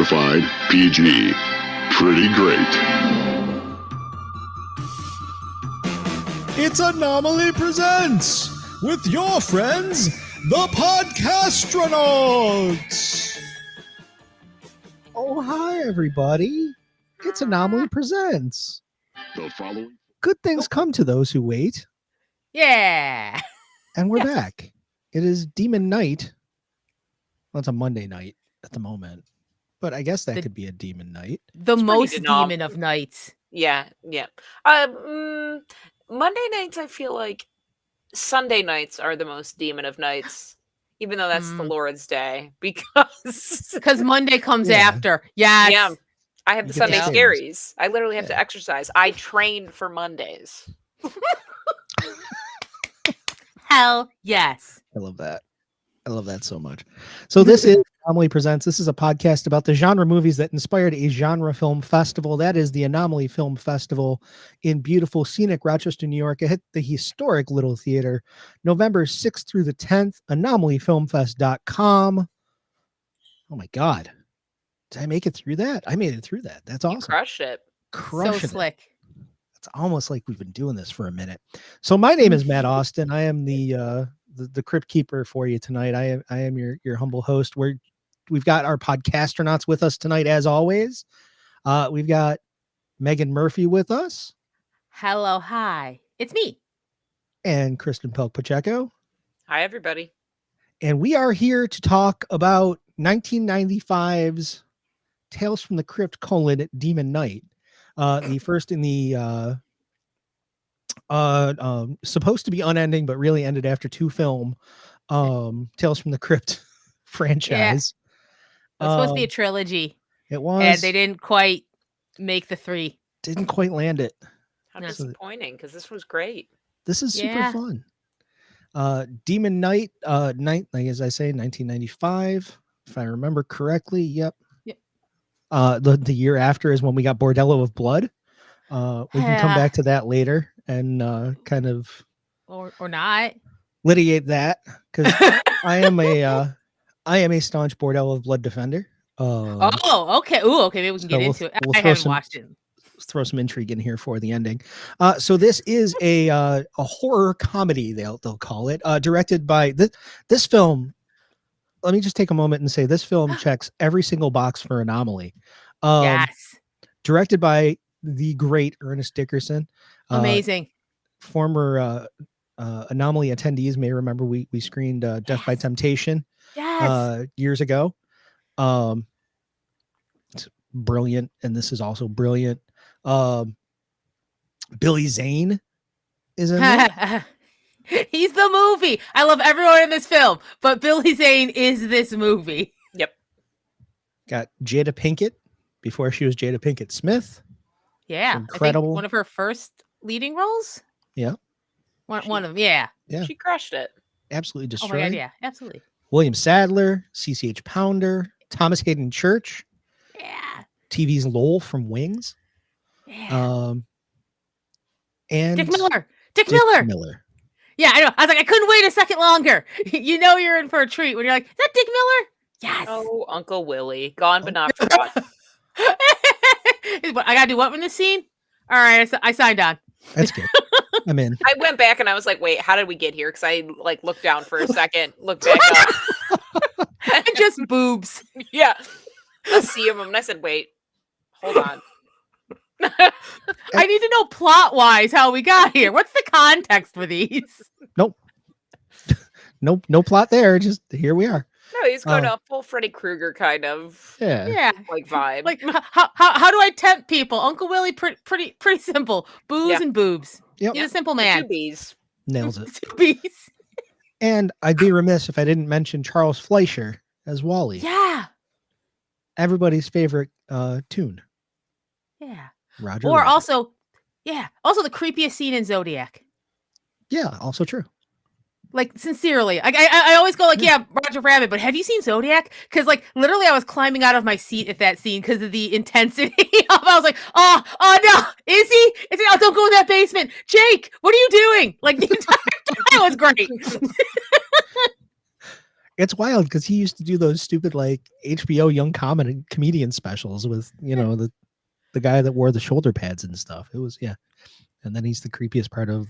certified PG. Pretty great. It's Anomaly Presents with your friends, the Podcastronauts. Oh, hi, everybody. It's Anomaly Presents. The following Good things come to those who wait. Yeah. And we're back. It is Demon Night. Well, it's a Monday night at the moment, but I guess that could be a demon night. The It's most pretty demon of nights. Yeah. Monday nights, I feel like Sunday nights are the most demon of nights, even though that's the Lord's Day, because Monday comes Yeah. after. Yes. yeah, I have You the get Sunday the scaries. I literally have Yeah. to exercise. I train for Mondays. Hell yes. I love that. I love that so much. So this is Anomaly Presents. This is a podcast about the genre movies that inspired a genre film festival. That is the Anomaly Film Festival in beautiful, scenic Rochester, New York. It hit the historic Little Theater November 6th through the 10th, anomalyfilmfest.com. Oh my God. Did I make it through that? I made it through that. That's awesome. You crushed it. Crushing So it. slick. It's almost like we've been doing this for a minute. So my name is Matt Austin. I am the crypt keeper for you tonight. I am your humble host. We've got our podcastronauts with us tonight, as always. We've got Megan Murphy with us Hello, hi. It's me. and Kristen Pelk Pacheco. Hi, everybody. And we are here to talk about 1995's Tales from the Crypt: Demon Night. The first in the supposed to be unending, but really ended after two film Tales from the Crypt franchise. It was supposed to be a trilogy. It was. And they didn't quite make the 3. Didn't quite land it. How No. disappointing, because this was great. This is super Yeah. fun. Demon Night, like as I say, 1995, if I remember correctly. Yep. Yep. The year after is when we got Bordello of Blood. We can come Yeah. back to that later and kind of Or not. litigate that, because I am a staunch Bordello of Blood defender. Oh, okay. Ooh, okay. Maybe we can so get into it. we'll I throw haven't some- watched it. throw some intrigue in here for the ending. So this is a horror comedy, they'll call it, directed by this film. Let me just take a moment and say this film checks every single box for Anomaly. Yes. Directed by the great Ernest Dickerson. Amazing. Former Anomaly attendees may remember we screened Death by Yes. Temptation Yes. years ago. It's brilliant, and this is also brilliant. Billy Zane is in it. He's the movie. I love everyone in this film, but Billy Zane is this movie. Got Jada Pinkett before she was Jada Pinkett Smith. Yeah. Incredible. I think one of her first leading roles. Yeah. One of them. Yeah. Yeah. She crushed it. Absolutely Oh destroyed. my God. Yeah. Absolutely. William Sadler, CCH Pounder, Thomas Hayden Church, Yeah. TV's Lowell from Wings, Yeah. and Dick Miller. Dick Dick Miller. Miller. Yeah, I know. I was like, I couldn't wait a second longer. You know you're in for a treat when you're like, is that Dick Miller? Yes. Oh, Uncle Willie. Gone but not forgotten. I gotta do what in this scene? All right, I signed on. That's good. I'm in. I went back and I was like, wait, how did we get here? Because I looked down for a second, looked back up. Just boobs. Yeah. A sea of them. And I said, wait, hold on. I need to know plot wise how we got here. What's the context for these? Nope. No plot there. Just here we are. No, he's going to a full Freddy Krueger kind of Yeah. vibe. Like how do I tempt people? Uncle Willie, pretty simple. Booze Yeah. and boobs. Yep. He's a simple Two man. bees. Nails it. Two bees. And I'd be remiss if I didn't mention Charles Fleischer as Wally. Yeah. Everybody's favorite tune. Yeah. Roger. Or Rabbit. also the creepiest scene in Zodiac. Yeah, also true. Like, sincerely, I always go like, yeah, Roger Rabbit, but have you seen Zodiac? Because literally I was climbing out of my seat at that scene because of the intensity. I was like, oh no, is he? Oh, don't go in that basement, Jake. What are you doing? Like the entire time was great. It's wild because he used to do those stupid like HBO young comedian specials with the guy that wore the shoulder pads and stuff. It was and then he's the creepiest part of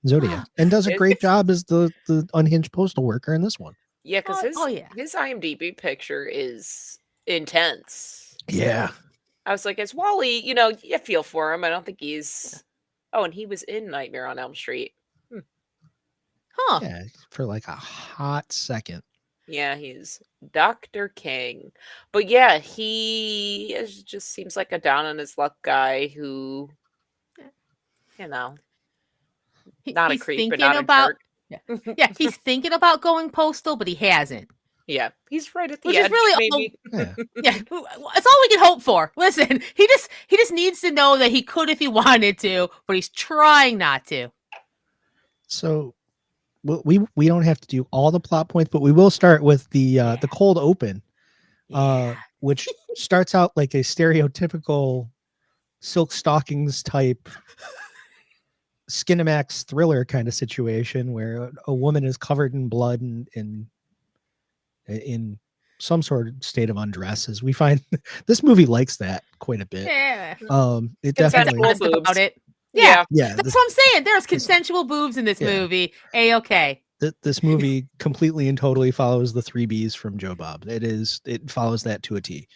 Zodiac and does a great job as the unhinged postal worker in this one. Yeah, because yeah. his IMDb picture is intense. Yeah. I was like, as Wally, you feel for him. I don't think he's. Oh, and he was in Nightmare on Elm Street. Huh. Yeah, for like a hot second. Yeah, he's Dr. King. But yeah, just seems like a down on his luck guy who, not a He's creep, but thinking not a about jerk. yeah, he's thinking about going postal, but he hasn't. Yeah, he's right at the Which edge, is really maybe. Yeah. Yeah, it's all we can hope for. Listen, he just needs to know that he could if he wanted to, but he's trying not to. So we don't have to do all the plot points, but we will start with the cold open, which starts out like a stereotypical Silk Stockings type Skinamax thriller kind of situation where a woman is covered in blood and in some sort of state of undress. As we find this movie likes that quite a bit. Yeah. It Consensual definitely About it. Yeah. That's what I'm saying. There's consensual boobs in this movie. A-okay. This movie completely and totally follows the 3 Bs from Joe Bob. It follows that to a T.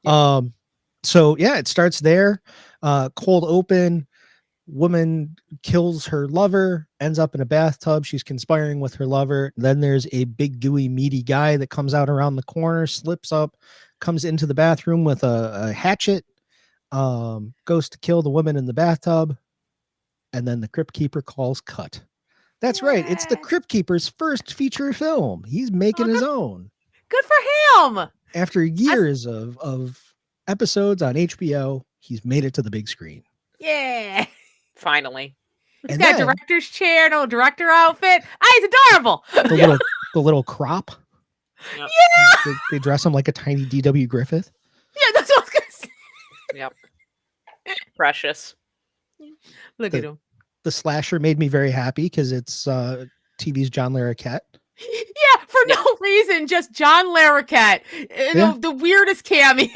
Yeah. So yeah, it starts there. Cold open. Woman kills her lover, ends up in a bathtub. She's conspiring with her lover. Then there's a big, gooey, meaty guy that comes out around the corner, slips up, comes into the bathroom with a hatchet, goes to kill the woman in the bathtub, and then the Crypt Keeper calls cut. That's right. It's the Crypt Keeper's first feature film. He's making his own. Good for him. After years of episodes on HBO, he's made it to the big screen. Yeah. Finally. He's got a director's chair, no director outfit. He's adorable. The little crop. Yep. Yeah. They dress him like a tiny D.W. Griffith. Yeah, that's what I was gonna say. Yep. Precious. Look at him. The slasher made me very happy because it's TV's John Larroquette. Yeah, for no reason, just John Larroquette. The weirdest cameo.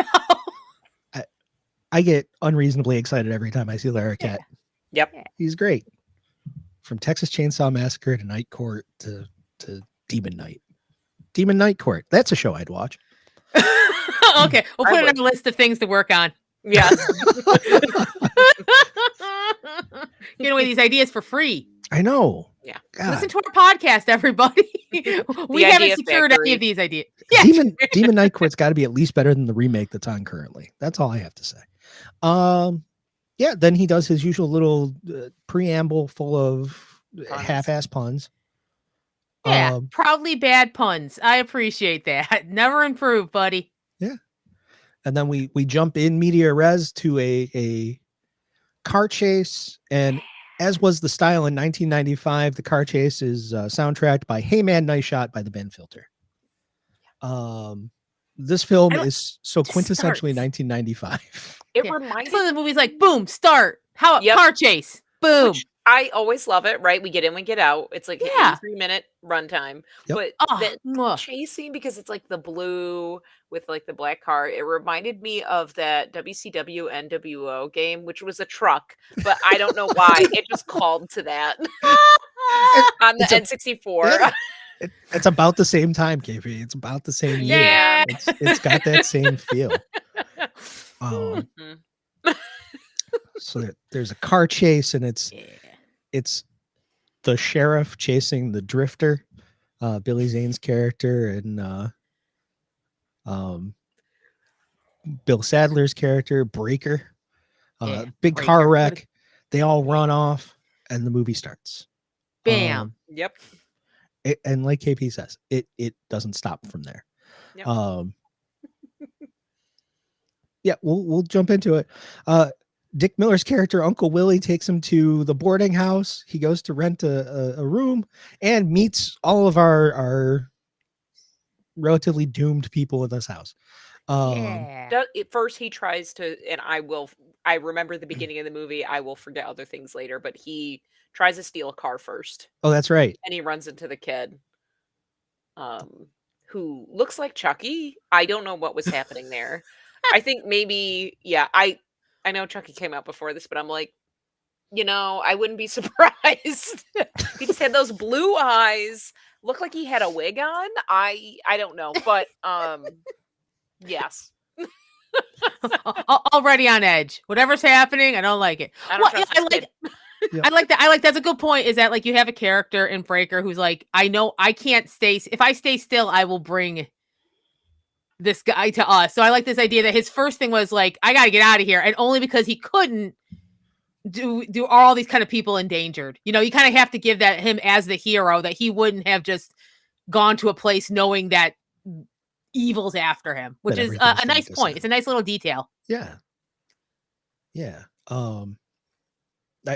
I get unreasonably excited every time I see Larroquette. Yep. He's great. From Texas Chainsaw Massacre to Night Court to Demon Knight. Demon Night Court. That's a show I'd watch. Okay, we'll put it on a list of things to work on. Yes. Get away these ideas for free. I know. Yeah. God. Listen to our podcast, everybody. We haven't secured any of these ideas. Yeah. Demon Night Court's got to be at least better than the remake that's on currently. That's all I have to say. Yeah, then he does his usual little preamble full of half-ass puns. Yeah, proudly bad puns. I appreciate that. Never improve, buddy. Yeah. And then we jump in media res to a car chase, and as was the style in 1995, the car chase is soundtracked by Hey Man, Nice Shot by the band Filter. This film is so quintessentially 1995. It reminded me of the movie's like, boom, start. How car chase? Boom. Which I always love it, right? We get in, we get out. It's like an 83-minute runtime. Yep. But the chasing, because it's like the blue with like the black car, it reminded me of that WCW NWO game, which was a truck, but I don't know why. It just called to that on the N64. Yeah. It's about the same time, KP. It's about the same year. Yeah. It's got that same feel. So there's a car chase, and it's the sheriff chasing the drifter, Billy Zane's character, and Bill Sadler's character, Breaker. Big Breaker. car wreck. They all run off, and the movie starts. Bam. Yep. And like KP says, it doesn't stop from there. Yep. Yeah, we'll jump into it. Dick Miller's character, Uncle Willie, takes him to the boarding house. He goes to rent a room and meets all of our relatively doomed people in this house. At first he tries to, and I remember the beginning of the movie. I will forget other things later, but he tries to steal a car first. Oh, that's right. And he runs into the kid, who looks like Chucky. I don't know what was happening there. I think maybe, yeah, I know Chucky came out before this, but I'm like, I wouldn't be surprised. He just had those blue eyes. Looked like he had a wig on. I don't know, but yes. Already on edge. Whatever's happening, I don't like it. I don't trust I this like. kid. Yeah. I like that. That's a good point. Is that like you have a character in Breaker who's like, I know I can't stay. If I stay still, I will bring this guy to us. So I like this idea that his first thing was like, I got to get out of here, and only because he couldn't do all these kind of people endangered. You kind of have to give that him as the hero, that he wouldn't have just gone to a place knowing that evil's after him, which is a nice point. It's a nice little detail. Yeah. Yeah.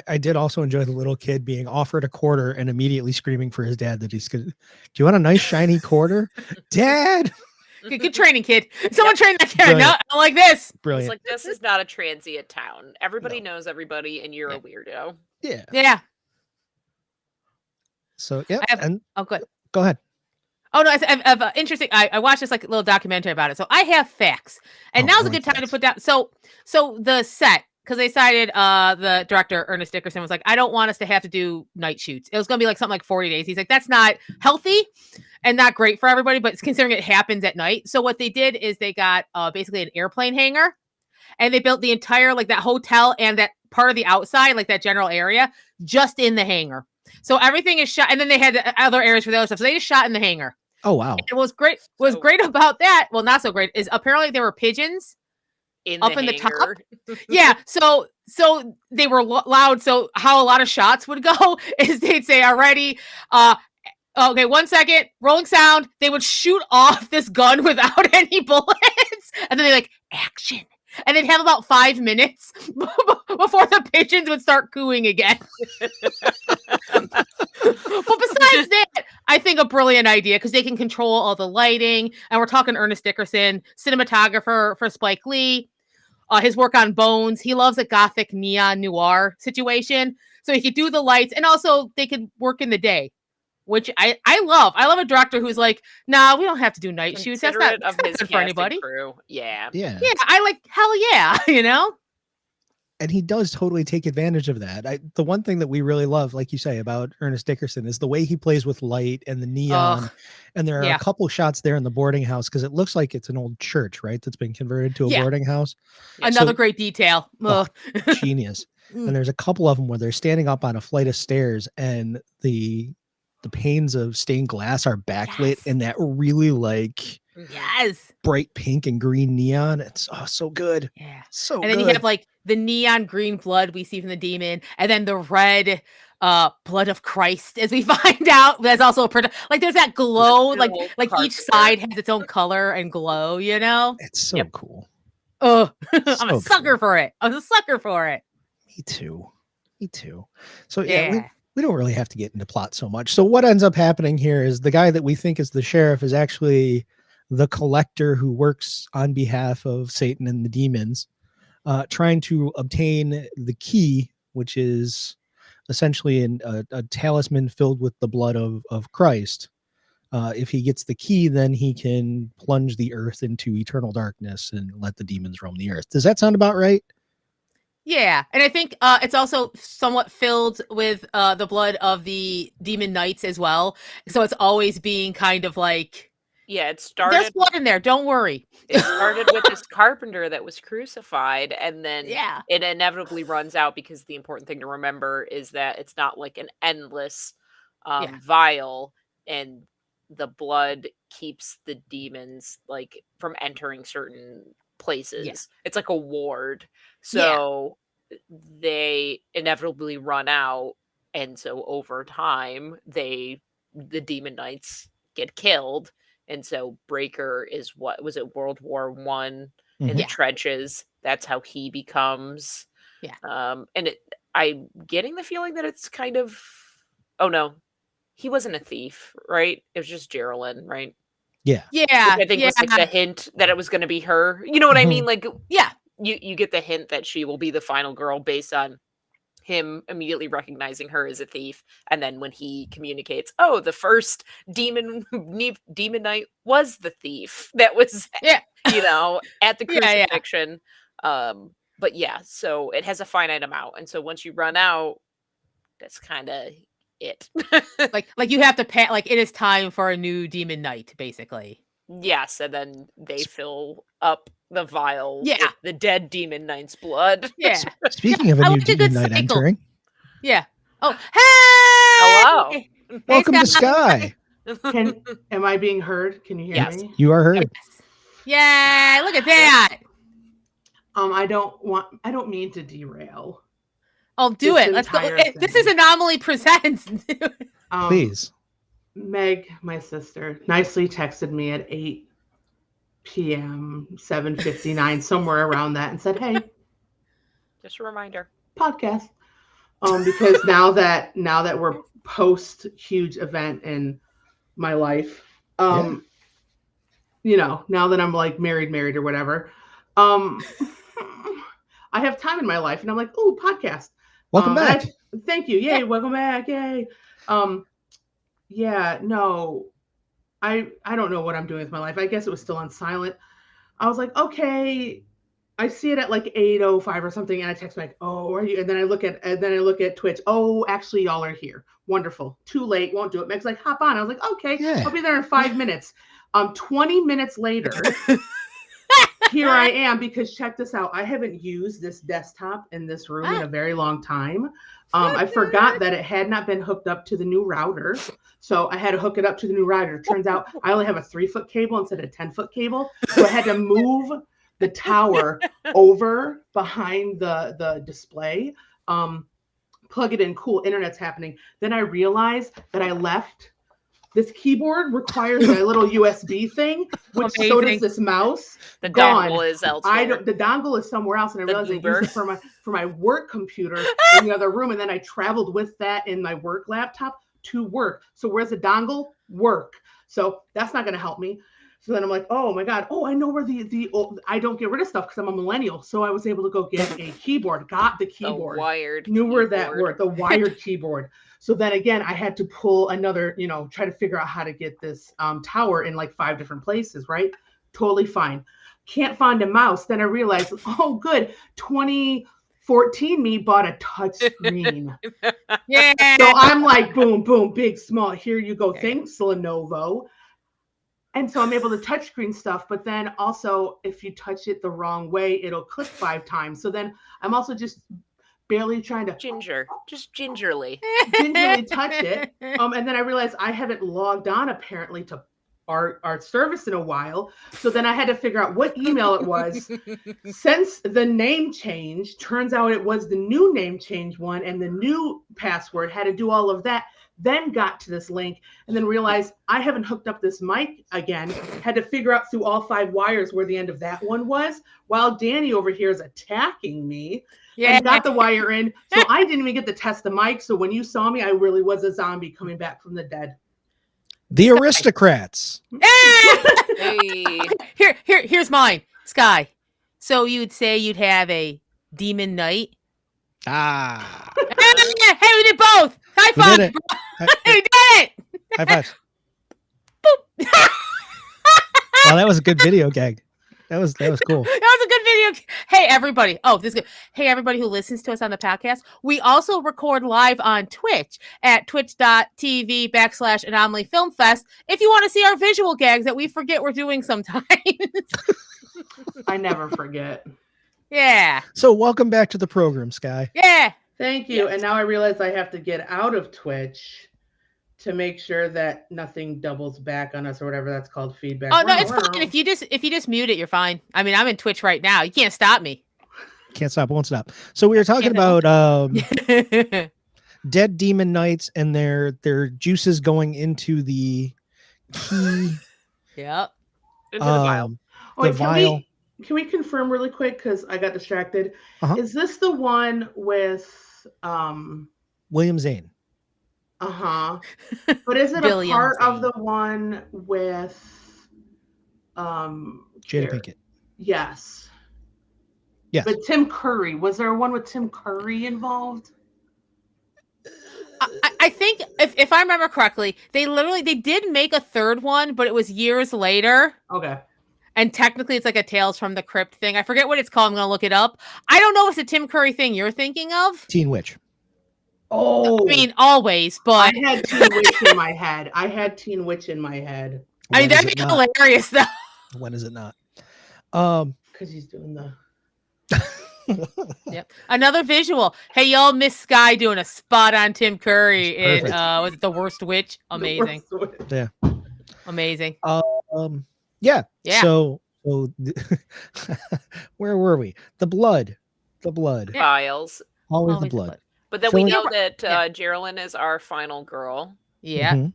I did also enjoy the little kid being offered a quarter and immediately screaming for his dad that he's gonna, do you want a nice shiny quarter? Dad. Good training, kid. Someone train that kid. No, I like this. Brilliant. It's like, this is not a transient town. Everybody knows everybody, and you're a weirdo. Yeah. Yeah. So yeah. Oh, good. Go ahead. Oh no, I have interesting. I watched this like little documentary about it. So I have facts, and now's a good time to put down. So the set, because they cited the director Ernest Dickerson was like, I don't want us to have to do night shoots. It was going to be like something like 40 days. He's like, that's not healthy and not great for everybody, but it's considering it happens at night. So what they did is they got basically an airplane hangar, and they built the entire like that hotel and that part of the outside, like that general area, just in the hangar. So everything is shot, and then they had other areas for the other stuff. So they just shot in the hangar. Oh wow! And what was great great about that. Well, not so great is apparently there were pigeons up in the top. Yeah. So they were loud. So how a lot of shots would go is they'd say, "Already, okay, 1 second, rolling sound." They would shoot off this gun without any bullets, and then they like action. And they'd have about 5 minutes before the pigeons would start cooing again. But besides that, I think a brilliant idea, because they can control all the lighting. And we're talking Ernest Dickerson, cinematographer for Spike Lee. His work on Bones. He loves a gothic neon noir situation. So he could do the lights, and also they could work in the day, which I love. I love a director who's like, nah, we don't have to do night shoots. That's not good for anybody. Crew. Yeah. Yeah. Yeah. I like, hell yeah, And he does totally take advantage of that. The one thing that we really love, like you say, about Ernest Dickerson is the way he plays with light and the neon. And there are a couple shots there in the boarding house, because it looks like it's an old church, right? That's been converted to a boarding house. Another great detail. Genius. And there's a couple of them where they're standing up on a flight of stairs, and the panes of stained glass are backlit in that really like bright pink and green neon. It's so good. Yeah. So and then you have like the neon green blood we see from the demon, and then the red blood of Christ, as we find out. That's also a like there's that glow, like each side has its own color and glow, It's so cool. Oh, I'm a sucker for it. I was a sucker for it. Me too. So yeah. We don't really have to get into plot so much. So what ends up happening here is the guy that we think is the sheriff is actually the collector who works on behalf of Satan and the demons, trying to obtain the key, which is essentially a talisman filled with the blood of Christ. If he gets the key, then he can plunge the earth into eternal darkness and let the demons roam the earth. Does that sound about right? Yeah, and I think it's also somewhat filled with the blood of the demon knights as well. So it's always being kind of like, it started. There's blood in there. Don't worry. It started with this carpenter that was crucified, and then it inevitably runs out, because the important thing to remember is that it's not like an endless vial, and the blood keeps the demons like from entering certain places. It's like a ward. So they inevitably run out, and so over time the demon knights get killed, and so Breaker is what was it, World War I in the trenches. That's how he becomes. And I'm getting the feeling that it's kind of, oh no, he wasn't a thief, right? It was just Geraldine, right? Yeah. Which I think was like the hint that it was going to be her. You know what I mean? Like, you get the hint that she will be the final girl based on him immediately recognizing her as a thief, and then when he communicates, oh, the first demon knight was the thief that was Yeah. at the Yeah, yeah. crucifixion. But yeah, so it has a finite amount, and so once you run out, that's kind of it. Like you have to pay. Like it is time for a new demon knight, basically. Yes, and then they fill up the vial Yeah. with the dead demon knight's blood. Yeah. Speaking of a I new like a good demon knight cycle. entering, Yeah. Oh, hey! Hello. Hey, welcome to Scott. Sky. Am I being heard? Can you hear Yes. me? You are heard. Yeah, look at that. I don't mean to derail. Oh, do This it. Let's go. entire This thing. is Anomaly Presents. Please. Meg, my sister, nicely texted me at 8 p.m., 7:59, somewhere around that, and said, "Hey, Just a reminder. podcast." Because now that we're post huge event in my life, now that I'm like married or whatever, I have time in my life, and I'm like, "Oh, podcast." Welcome back. Thank you. Yay, welcome back. Yay. Yeah, no. I don't know what I'm doing with my life. I guess it was still on silent. I was like, okay. I see it at like 8:05 or something, and I text back, "Oh, are you?" And then I look at Twitch. Oh, actually, y'all are here. Wonderful. Too late. Won't do it. Meg's like, "Hop on." I was like, "Okay, Yeah. I'll be there in 5 minutes." 20 minutes later, here I am, because check this out. I haven't used this desktop in this room in a very long time. I forgot that it had not been hooked up to the new router. So I had to hook it up to the new router. Turns out I only have a 3-foot cable instead of a 10-foot cable. So I had to move the tower over behind the display, plug it in, cool, internet's happening. Then I realized that I left. This keyboard requires a little USB thing, which so does this mouse. The Gone. dongle is elsewhere. The dongle is somewhere else, and I realized I goober. used it for my work computer in the other room, and then I traveled with that in my work laptop to work. So where's the dongle? Work. So that's not going to help me. So then I'm like, oh my God. Oh, I know where I don't get rid of stuff because I'm a millennial. So I was able to go get a keyboard, got the keyboard. The wired Knew where keyboard. that word, the wired keyboard. So then again, I had to pull another, try to figure out how to get this tower in like 5 different places, right? Totally fine. Can't find a mouse. Then I realized, oh, good. 2014 me bought a touch screen. Yeah. So I'm like, boom, boom, big, small. Here you go. Thanks, Lenovo. And so I'm able to touch screen stuff, but then also if you touch it the wrong way, it'll click 5 times. So then I'm also just barely trying to just gingerly touch it. And then I realized I haven't logged on apparently to our service in a while. So then I had to figure out what email it was. Since the name change, turns out it was the new name change one, and the new password had to do all of that. Then got to this link and then realized I haven't hooked up this mic again. Had to figure out through all 5 wires where the end of that one was, while Danny over here is attacking me. And got the wire in. So I didn't even get to test the mic. So when you saw me, I really was a zombie coming back from the dead. The aristocrats. Hey. Here's mine, Sky. So you'd say you'd have a demon knight. Ah. Hey, we did both. High We five. did it. We did it. High five. Wow, that was a good video gag. That was cool. That was a good video. Hey, everybody. Oh, this is good. Hey, everybody who listens to us on the podcast. We also record live on Twitch at twitch.tv/Anomaly Film Fest if you want to see our visual gags that we forget we're doing sometimes. I never forget. Yeah. So welcome back to the program, Sky. Yeah. Thank you. Yes. And now I realize I have to get out of Twitch to make sure that nothing doubles back on us or whatever that's called, feedback. Oh, no, it's fine. If you just mute it, you're fine. I mean, I'm in Twitch right now. You can't stop me. Can't stop, won't stop. So we were talking about dead demon knights and their juices going into the key. Yep. Into the vial. The vial. Can we confirm really quick, because I got distracted? Uh-huh. Is this the one with William Zane? But is it a part of the one with Jada Pinkett? Yes. Yes. But Tim Curry, was there one with Tim Curry involved? I think if I remember correctly, they did make a third one, but it was years later. Okay. And technically, it's like a Tales from the Crypt thing. I forget what it's called. I'm gonna look it up. I don't know if it's a Tim Curry thing you're thinking of. Teen Witch. Oh, I mean, always, I but had Teen Witch in my head. I had Teen Witch in my head I mean When is that'd it be not? hilarious though. When is it not? because he's doing the. Yep. Another visual. Hey, y'all, Miss Sky doing a spot on Tim Curry in Perfect. was it The Worst Witch? Amazing. The worst one. Yeah. Amazing. Yeah. Yeah. So where were we? The blood. Yeah. Files. Always the Always the blood. blood. But then So we we- know that Yeah. Geraldine is our final girl, Yeah. Mhm.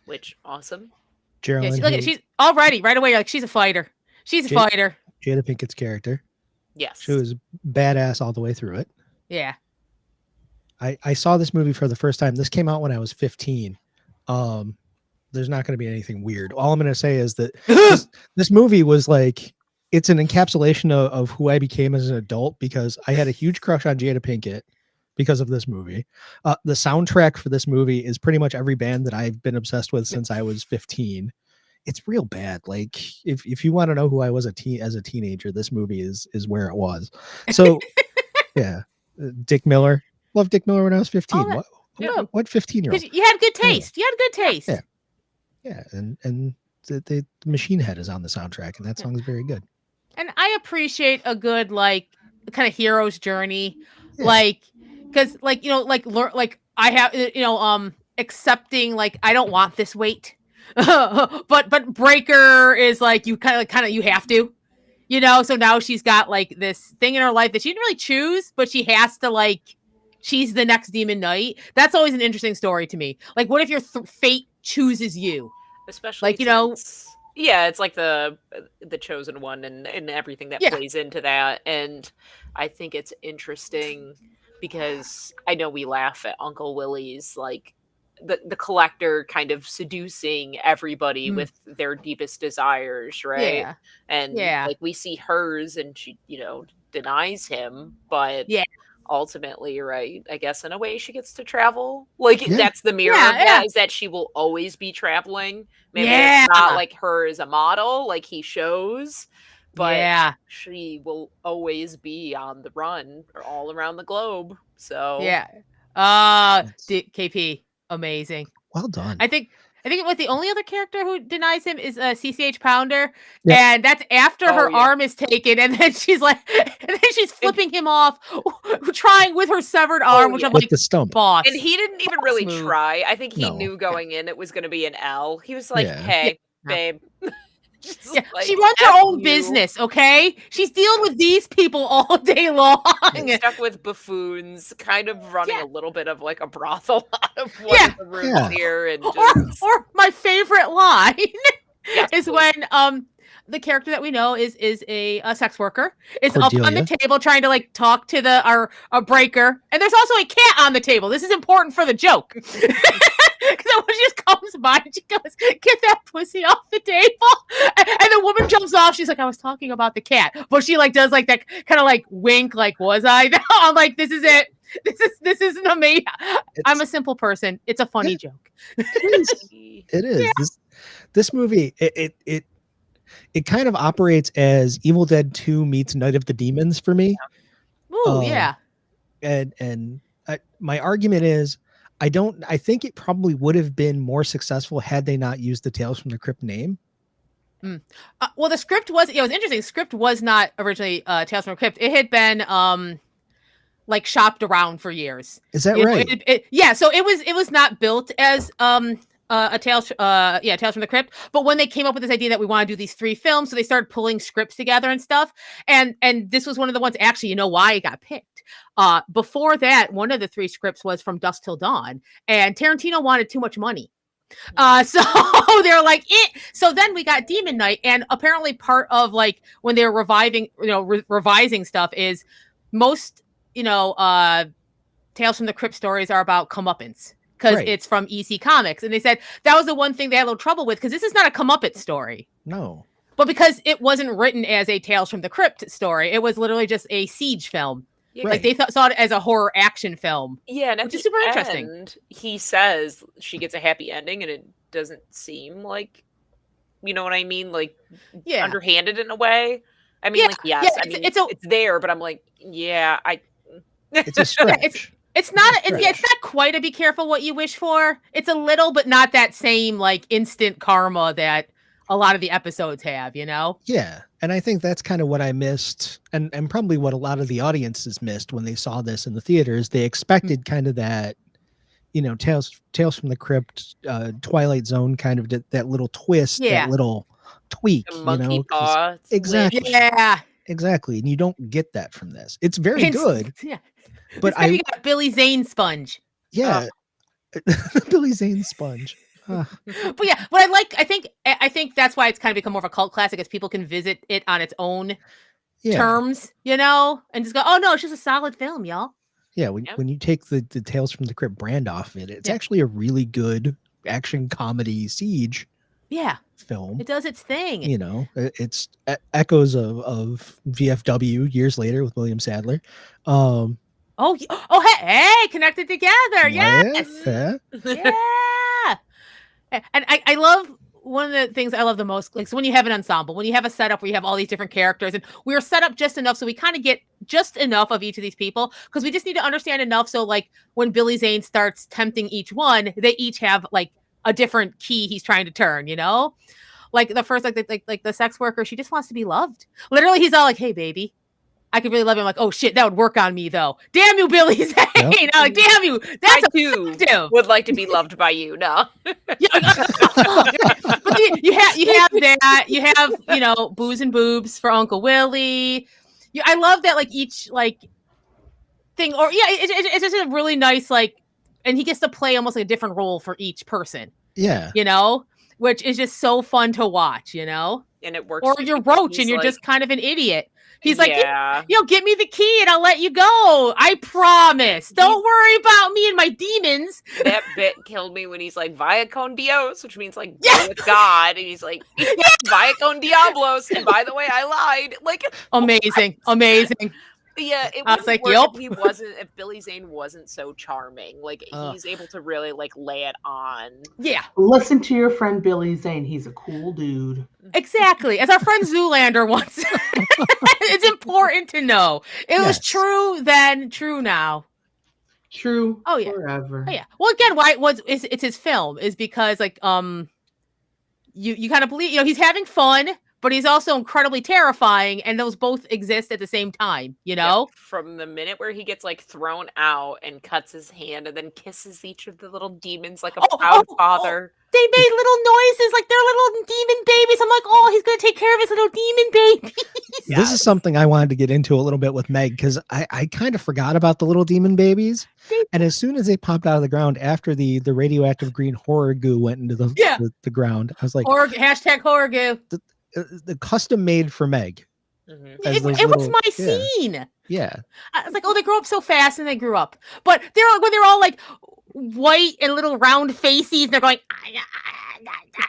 which awesome. Yeah, Geraldine, look at she's already right away. You're like, she's a fighter. She's a Jade- fighter. Jada Pinkett's character. Yes. She was badass all the way through it. Yeah. I saw this movie for the first time. This came out when I was 15. There's not going to be anything weird. All I'm going to say is that this movie was like, it's an encapsulation of who I became as an adult, because I had a huge crush on Jada Pinkett because of this movie. The soundtrack for this movie is pretty much every band that I've been obsessed with since I was 15. It's real bad. Like if you want to know who I was as a teenager, this movie is where it was. So yeah, Dick Miller. Loved Dick Miller when I was 15. Oh, that- What 15-year-old? Because you had good taste. You had good taste. Yeah. Yeah, and the Machine Head is on the soundtrack, and that song is very good. And I appreciate a good like kind of hero's journey, Yeah. like because like like I have accepting like I don't want this weight, but Breaker is like you kind of you have to, So now she's got like this thing in her life that she didn't really choose, but she has to like. She's the next Demon Knight. That's always an interesting story to me. Like, what if your fate chooses you? Especially Like, yeah, it's like the chosen one and everything that Yeah. plays into that. And I think it's interesting because I know we laugh at Uncle Willie's like the collector kind of seducing everybody with their deepest desires, right? Yeah. And Yeah. like we see hers and she, denies him, but Yeah. ultimately, right, I guess in a way she gets to travel. Like Yeah. that's the mirror Yeah, of that, yeah. is that she will always be traveling. Maybe Yeah. it's not like her as a model, like he shows, but Yeah. she will always be on the run or all around the globe. So Yeah. KP, amazing. Well done. I think it was the only other character who denies him is CCH Pounder, Yeah. and that's after her yeah. arm is taken, and then she's like, and then she's flipping him off, trying with her severed arm, which yeah. I'm With like, the stump. boss. and he didn't even Boss really move. try. I think he No. knew going in it was going to be an L. He was like, Yeah. "Hey, Yeah. babe." Just Yeah, like, she runs her F own you. business, okay? She's dealing with these people all day long. Stuck with buffoons, kind of running Yeah. a little bit of like a brothel out of one Yeah. of the rooms Yeah. here, and or, just or my favorite line yes, is please. when the character that we know is a sex worker is up on Cordelia. the table trying to like talk to our Breaker, and there's also a cat on the table. This is important for the joke. Because when she just comes by and she goes, "Get that pussy off the table," and the woman jumps off. She's like, "I was talking about the cat," but she like does like that kind of like wink, like, "Was I?" I'm like, "This is it. This is an amazing." I'm a simple person. It's a funny joke. It is. This movie, it kind of operates as Evil Dead 2 meets Night of the Demons for me. Ooh, yeah. And my argument is, I think it probably would have been more successful had they not used the Tales from the Crypt name. Well, the script was, it was interesting. The script was not originally Tales from the Crypt. It had been like shopped around for years. Is that You know, right? yeah, so it was not built as a Tales from the Crypt, but when they came up with this idea that we want to do these 3 films, so they started pulling scripts together and stuff, and this was one of the ones, actually, you know why it got picked. Before that, one of the 3 scripts was From Dusk Till Dawn, and Tarantino wanted too much money. So they're like it. So then we got Demon Knight, and apparently part of like when they were revising stuff is most, Tales from the Crypt stories are about comeuppance because Right. it's from EC Comics, and they said that was the one thing they had a little trouble with because this is not a comeuppance story. No. But because it wasn't written as a Tales from the Crypt story, it was literally just a siege film. Yeah, Like they saw it as a horror action film. Yeah, and at Which is the super interesting. end, he says she gets a happy ending, and it doesn't seem like, you know what I mean, like Yeah. underhanded in a way. I mean, Yeah, like yes, yeah, I mean it's a- it's there, but I'm like, yeah, It's a stretch. It's not. It's a It's not quite a be careful what you wish for. It's a little, but not that same like instant karma that a lot of the episodes have. You know. Yeah, and I think that's kind of what I missed, and probably what a lot of the audiences missed when they saw this in the theaters. They expected kind of that, you know, Tales from the Crypt, Twilight Zone kind of that little twist, Yeah. that little tweak, the you monkey know, 'cause- paw. exactly. Yeah. exactly, and you don't get that from this. It's very good, Yeah. but Instead, you got a Billy Zane sponge. yeah, Billy Zane sponge. But yeah, what I think that's why it's kind of become more of a cult classic, is people can visit it on its own Yeah, terms, you know, and just go, oh no, it's just a solid film, y'all. yeah. When Yeah. when you take the Tales from the Crypt brand off it, it's Yeah. actually a really good action comedy siege Yeah, film. it does its thing. You know, it's echoes of VFW years later with William Sadler. Oh, hey, connected together. Yes. Yeah. Yeah. And I love, one of the things I love the most, like, so when you have an ensemble, when you have a setup where you have all these different characters, and we are set up just enough so we kind of get just enough of each of these people, because we just need to understand enough so like when Billy Zane starts tempting each one, they each have like a different key he's trying to turn, you know? Like the first, like the sex worker, she just wants to be loved. Literally, he's all like, "Hey, baby, I could really love you." I'm like, "Oh shit, that would work on me though." Damn you, Billy Zane! Yep. I'm like, "Damn you, I that's too effective." would like to be loved by you. No, But you have that. You have, you know, booze and boobs for Uncle Willie. I love that, like each like thing, or yeah, it's just a really nice like, and he gets to play almost like a different role for each person, Yeah. you know, which is just so fun to watch, you know. and it works. Or just you're because Roach he's and you're like, just kind of an idiot. He's like, yeah, you know, give me the key and I'll let you go. I promise. Don't worry about me and my demons. that bit killed me when he's like via con Dios, which means like Yeah. go with God, and he's like via con Diablos, and by the way, I lied. Like Amazing, amazing. yeah, it I was wouldn't like, work yup. if Billy Zane wasn't so charming. Like Ugh. he's able to really like lay it on. Yeah, Listen to your friend Billy Zane. He's a cool dude. exactly. As our friend Zoolander once, it's important to know. It was Yes. true then, true now. True. Oh, yeah. Forever. Oh yeah. Well, again, why it's his film is because like you kind of believe, you know, he's having fun, but he's also incredibly terrifying, and those both exist at the same time, you know? Yep, from the minute where he gets like thrown out and cuts his hand and then kisses each of the little demons like a Oh, proud oh, father. They made little noises like they're little demon babies. I'm like, oh, he's gonna take care of his little demon baby. This is something I wanted to get into a little bit with Meg, because I kind of forgot about the little demon babies. And as soon as they popped out of the ground after the radioactive green horror goo went into the ground, I was like, Hashtag horror goo. the custom made for Meg. Mhm. as It those was little- my yeah. scene. Yeah. I was like, oh, they grow up so fast, and they grew up. But they're all like white and little round faces, and they're going,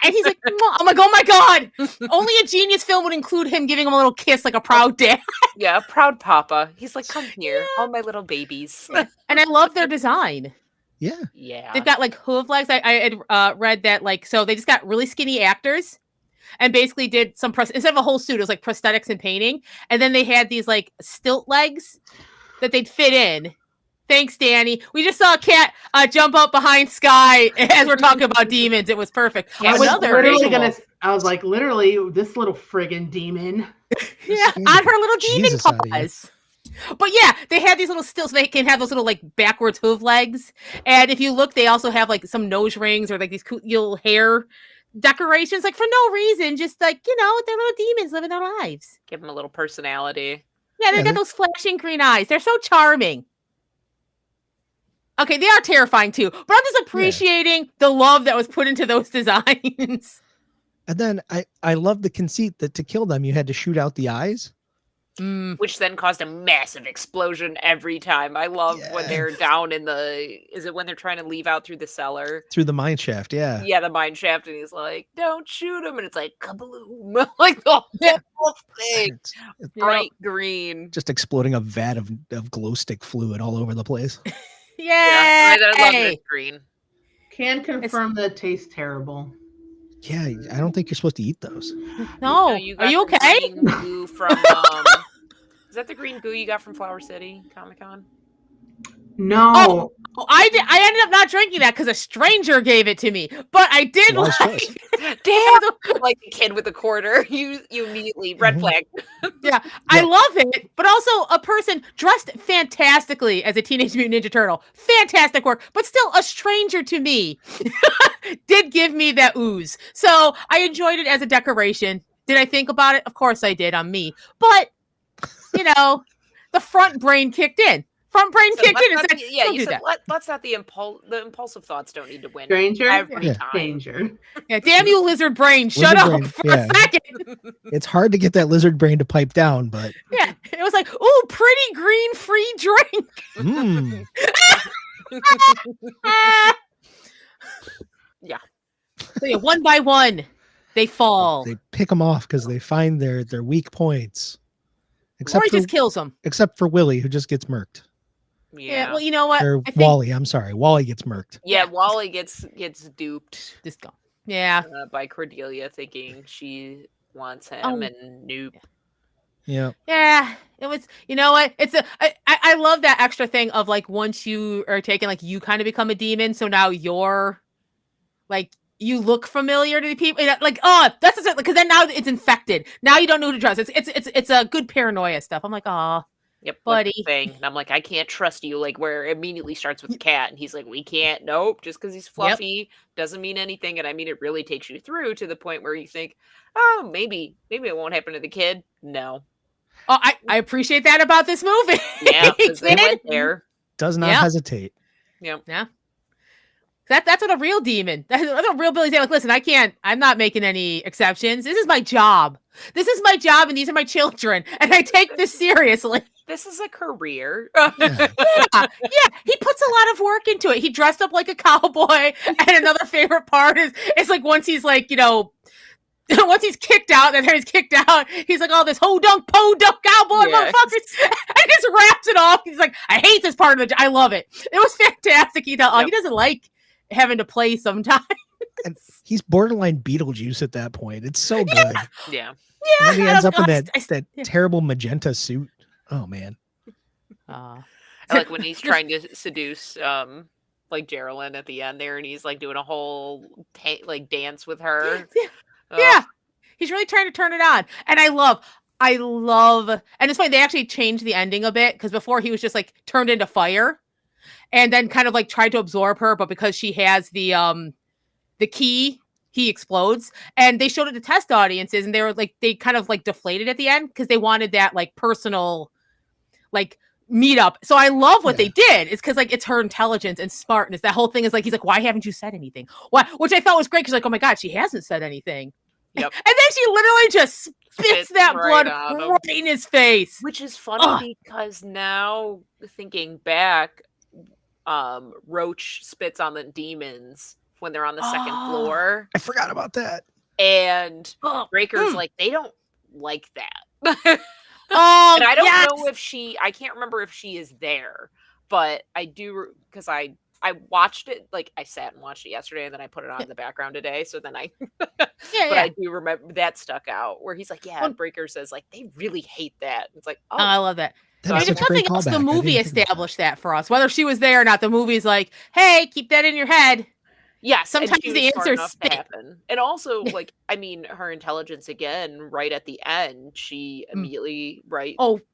and he's like, I'm like, oh my god! Only a genius film would include him giving him a little kiss like a proud dad. Yeah, proud papa. He's like, come here, all my little babies. And I love their design. Yeah. Yeah. They've got like hoof legs. I had read that, like, so they just got really skinny actors and basically did some instead of a whole suit, it was like prosthetics and painting. And then they had these like stilt legs that they'd fit in. Thanks, Danny. We just saw a cat jump up behind Sky as we're talking about demons. It was perfect. Yeah, I was Another literally visual. I was like, literally, this little friggin' demon. Yeah, on her little demon Jesus out of you. paws. But yeah, they have these little stilts. So they can have those little like backwards hoof legs. And if you look, they also have like some nose rings or like these cool little hair decorations, like for no reason, just like, you know, they're little demons living their lives. Give him a little personality. Yeah, they Yeah, got those flashing green eyes. They're so charming. Okay, they are terrifying too, but I'm just appreciating the love that was put into those designs. And then I love the conceit that to kill them you had to shoot out the eyes. which then caused a massive explosion every time. I love when they're down in the, is it when they're trying to leave out through the cellar? Through the mine shaft, yeah. Yeah, the mine shaft, and he's like, don't shoot him, and it's like, kabloom, like the whole thing. It's Bright green. just exploding a vat of glow stick fluid all over the place. Yeah. I love this green. Can confirm that it tastes terrible. Yeah, I don't think you're supposed to eat those. No. Are you okay? Green goo from, is that the green goo you got from Flower City Comic-Con? No. Oh, I ended up not drinking that because a stranger gave it to me. But I did Wise like choice. Damn! Like the kid with the quarter. You immediately, red flag. Yeah, I love it, but also a person dressed fantastically as a Teenage Mutant Ninja Turtle. Fantastic work, but still a stranger to me did give me that ooze. So I enjoyed it as a decoration. Did I think about it? Of course I did on me. But, the front brain kicked in. Front brain kicked in. And said, you said let's not the impulsive thoughts don't need to win. Stranger? Every time. Danger. Yeah, damn you, lizard brain. Shut Lizard up brain, for a second. It's hard to get that lizard brain to pipe down, but Yeah, it was like, ooh, pretty green free drink. Yeah. So yeah, one by one, they fall. they pick them off because they find their weak points. Rory just kills them. Except for Willie, who just gets murked. Yeah, well, you know what? Or Wally, I'm sorry. Wally gets murked. Yeah, Wally gets duped. Just go. Yeah. By Cordelia thinking she wants him and nope. Yeah. Yeah. It was, you know what? I love that extra thing of like once you are taken, like you kind of become a demon. So now you're like, you look familiar to the people. Like, oh, that's just because then now it's infected. Now you don't know who to trust. It's a good paranoia stuff. I'm like, oh. Yep, buddy. like thing. And I'm like, I can't trust you. Like, where it immediately starts with the cat, and he's like, we can't. Nope, just because he's fluffy doesn't mean anything. And I mean, it really takes you through to the point where you think, oh, maybe it won't happen to the kid. No. Oh, I appreciate that about this movie. Yeah, because they went there. Does not hesitate. Yep. Yeah. That's what a real demon. That's what a real Billy's like. Listen, I'm not making any exceptions. This is my job. This is my job, and these are my children, and I take this seriously. This is a career. Yeah, he puts a lot of work into it. He dressed up like a cowboy, and another favorite part is like once he's like, once he's kicked out, and then he's kicked out, he's like, oh, this ho dunk, po dunk cowboy motherfuckers, and just wraps it off. He's like, I hate this part of I love it. It was fantastic. He doesn't like having to play sometimes. And he's borderline Beetlejuice at that point. It's so good. Yeah. And then he ends up in that terrible magenta suit. Oh man. I like when he's trying to seduce like Geraldine at the end there, and he's like doing a whole dance with her. Yeah. He's really trying to turn it on. And I love, and it's funny, they actually changed the ending a bit, because before he was just like turned into fire and then kind of like tried to absorb her, but because she has the key, he explodes. And they showed it to test audiences, and they were like, they kind of like deflated at the end because they wanted that like personal like meetup. So I love what they did. It's because like it's her intelligence and smartness. That whole thing is like, he's like, why haven't you said anything? Why? Which I thought was great, because like, oh my god, she hasn't said anything. Yep. And then she literally just spits that blood right in his face. Which is funny because now thinking back, Roach spits on the demons when they're on the second floor. I forgot about that. And Breaker's like, they don't like that. And I don't know if I can't remember if she is there, but I do, because I watched it, like I sat and watched it yesterday, and then I put it on in the background today. So then I do remember that stuck out where he's like, Breaker says like, they really hate that. It's like, oh, I love that. That If nothing else, the movie established that for us. Whether she was there or not, the movie's like, hey, keep that in your head. Yeah, sometimes the answer is to happen. And also, like, I mean, her intelligence again, right at the end, she immediately,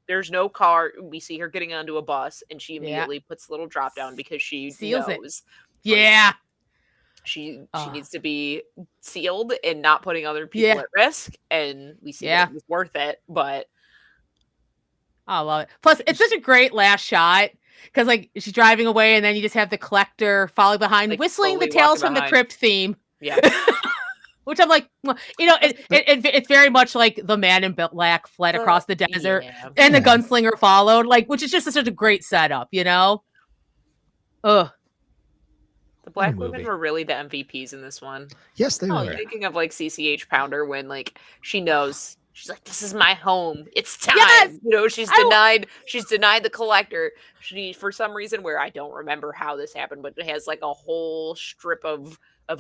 there's no car. We see her getting onto a bus, and she immediately puts the little drop down because she seals knows. Like, she needs to be sealed and not putting other people at risk. And we see that it was worth it, but I love it. Plus, it's such a great last shot. Because, like, she's driving away, and then you just have the collector following behind, whistling the Tales from the Crypt theme. Yeah. Which I'm like, well, it's very much like the man in black fled across the desert, and the gunslinger followed, like, which is just such a great setup, Ugh. The black movie. women were really the MVPs in this one. Yes, they were. Thinking of like CCH Pounder when like she knows she's like, this is my home. It's time. Yes! She's denied the collector. She, for some reason where I don't remember how this happened, but it has like a whole strip of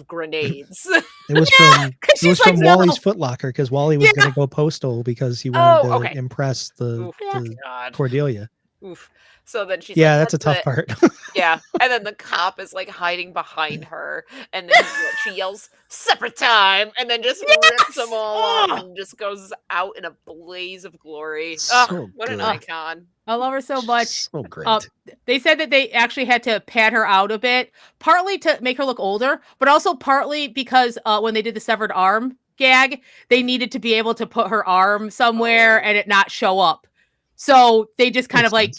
grenades. It was from Wally's Footlocker, because Wally was going to go postal because he wanted to impress the Cordelia. Oof. So then she's that's a tough part. Yeah. And then the cop is like hiding behind her. And then she yells, "Separate time!" And then just rips them all off and just goes out in a blaze of glory. What an icon. I love her so much. So great. They said that they actually had to pad her out a bit, partly to make her look older, but also partly because when they did the severed arm gag, they needed to be able to put her arm somewhere and it not show up. So they just kind of like,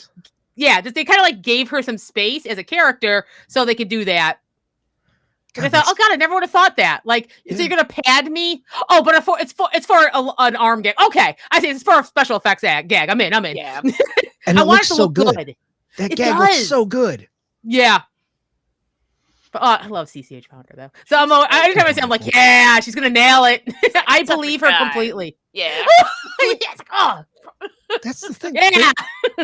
they kind of like gave her some space as a character so they could do that. And I thought, oh god, I never would have thought that. Like, so you're gonna pad me? Oh, but it's for an arm gag. Okay, I see. It's for a special effects gag. I'm in. Yeah, and it looks so good. That gag looks so good. Yeah. But I love CCH Pounder though. So anytime I say, I'm like, yeah, she's gonna nail it. I believe her completely. Yeah. Yes. Oh. That's the thing. Yeah.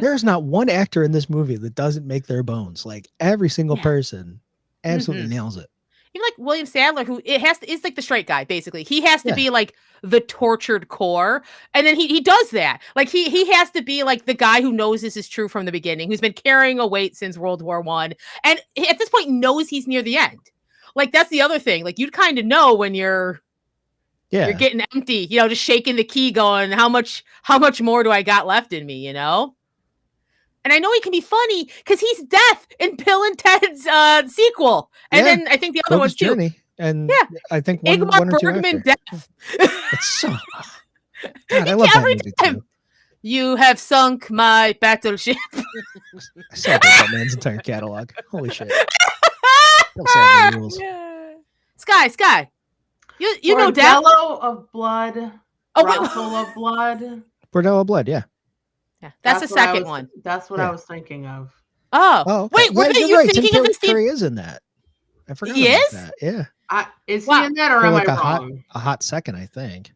There's not one actor in this movie that doesn't make their bones. Like every single person absolutely nails it. Even like William Sadler, who is like the straight guy, basically. He has to be like the tortured core. And then he does that. Like he has to be like the guy who knows this is true from the beginning, who's been carrying a weight since World War I. And at this point knows he's near the end. Like that's the other thing. Like you'd kind of know when you're getting empty, just shaking the key going, how much more do I got left in me, And I know he can be funny because he's Death in Bill and Ted's sequel. And then I think the other one's too. Journey. And I think one or two Bergman after. Death. It's so God, I love that movie too. You have sunk my battleship. I celebrate that man's entire catalog. Holy shit. Rules. Sky. You know Death. Bordello of Blood. Russell of Blood. Bordello of Blood, yeah. That's the second one. That's what I was thinking of. Oh, okay. Wait, were you thinking Tim of this? Curry is in that. I forgot He about is? that. Yeah. Is he in that, or am I wrong? A hot second, I think.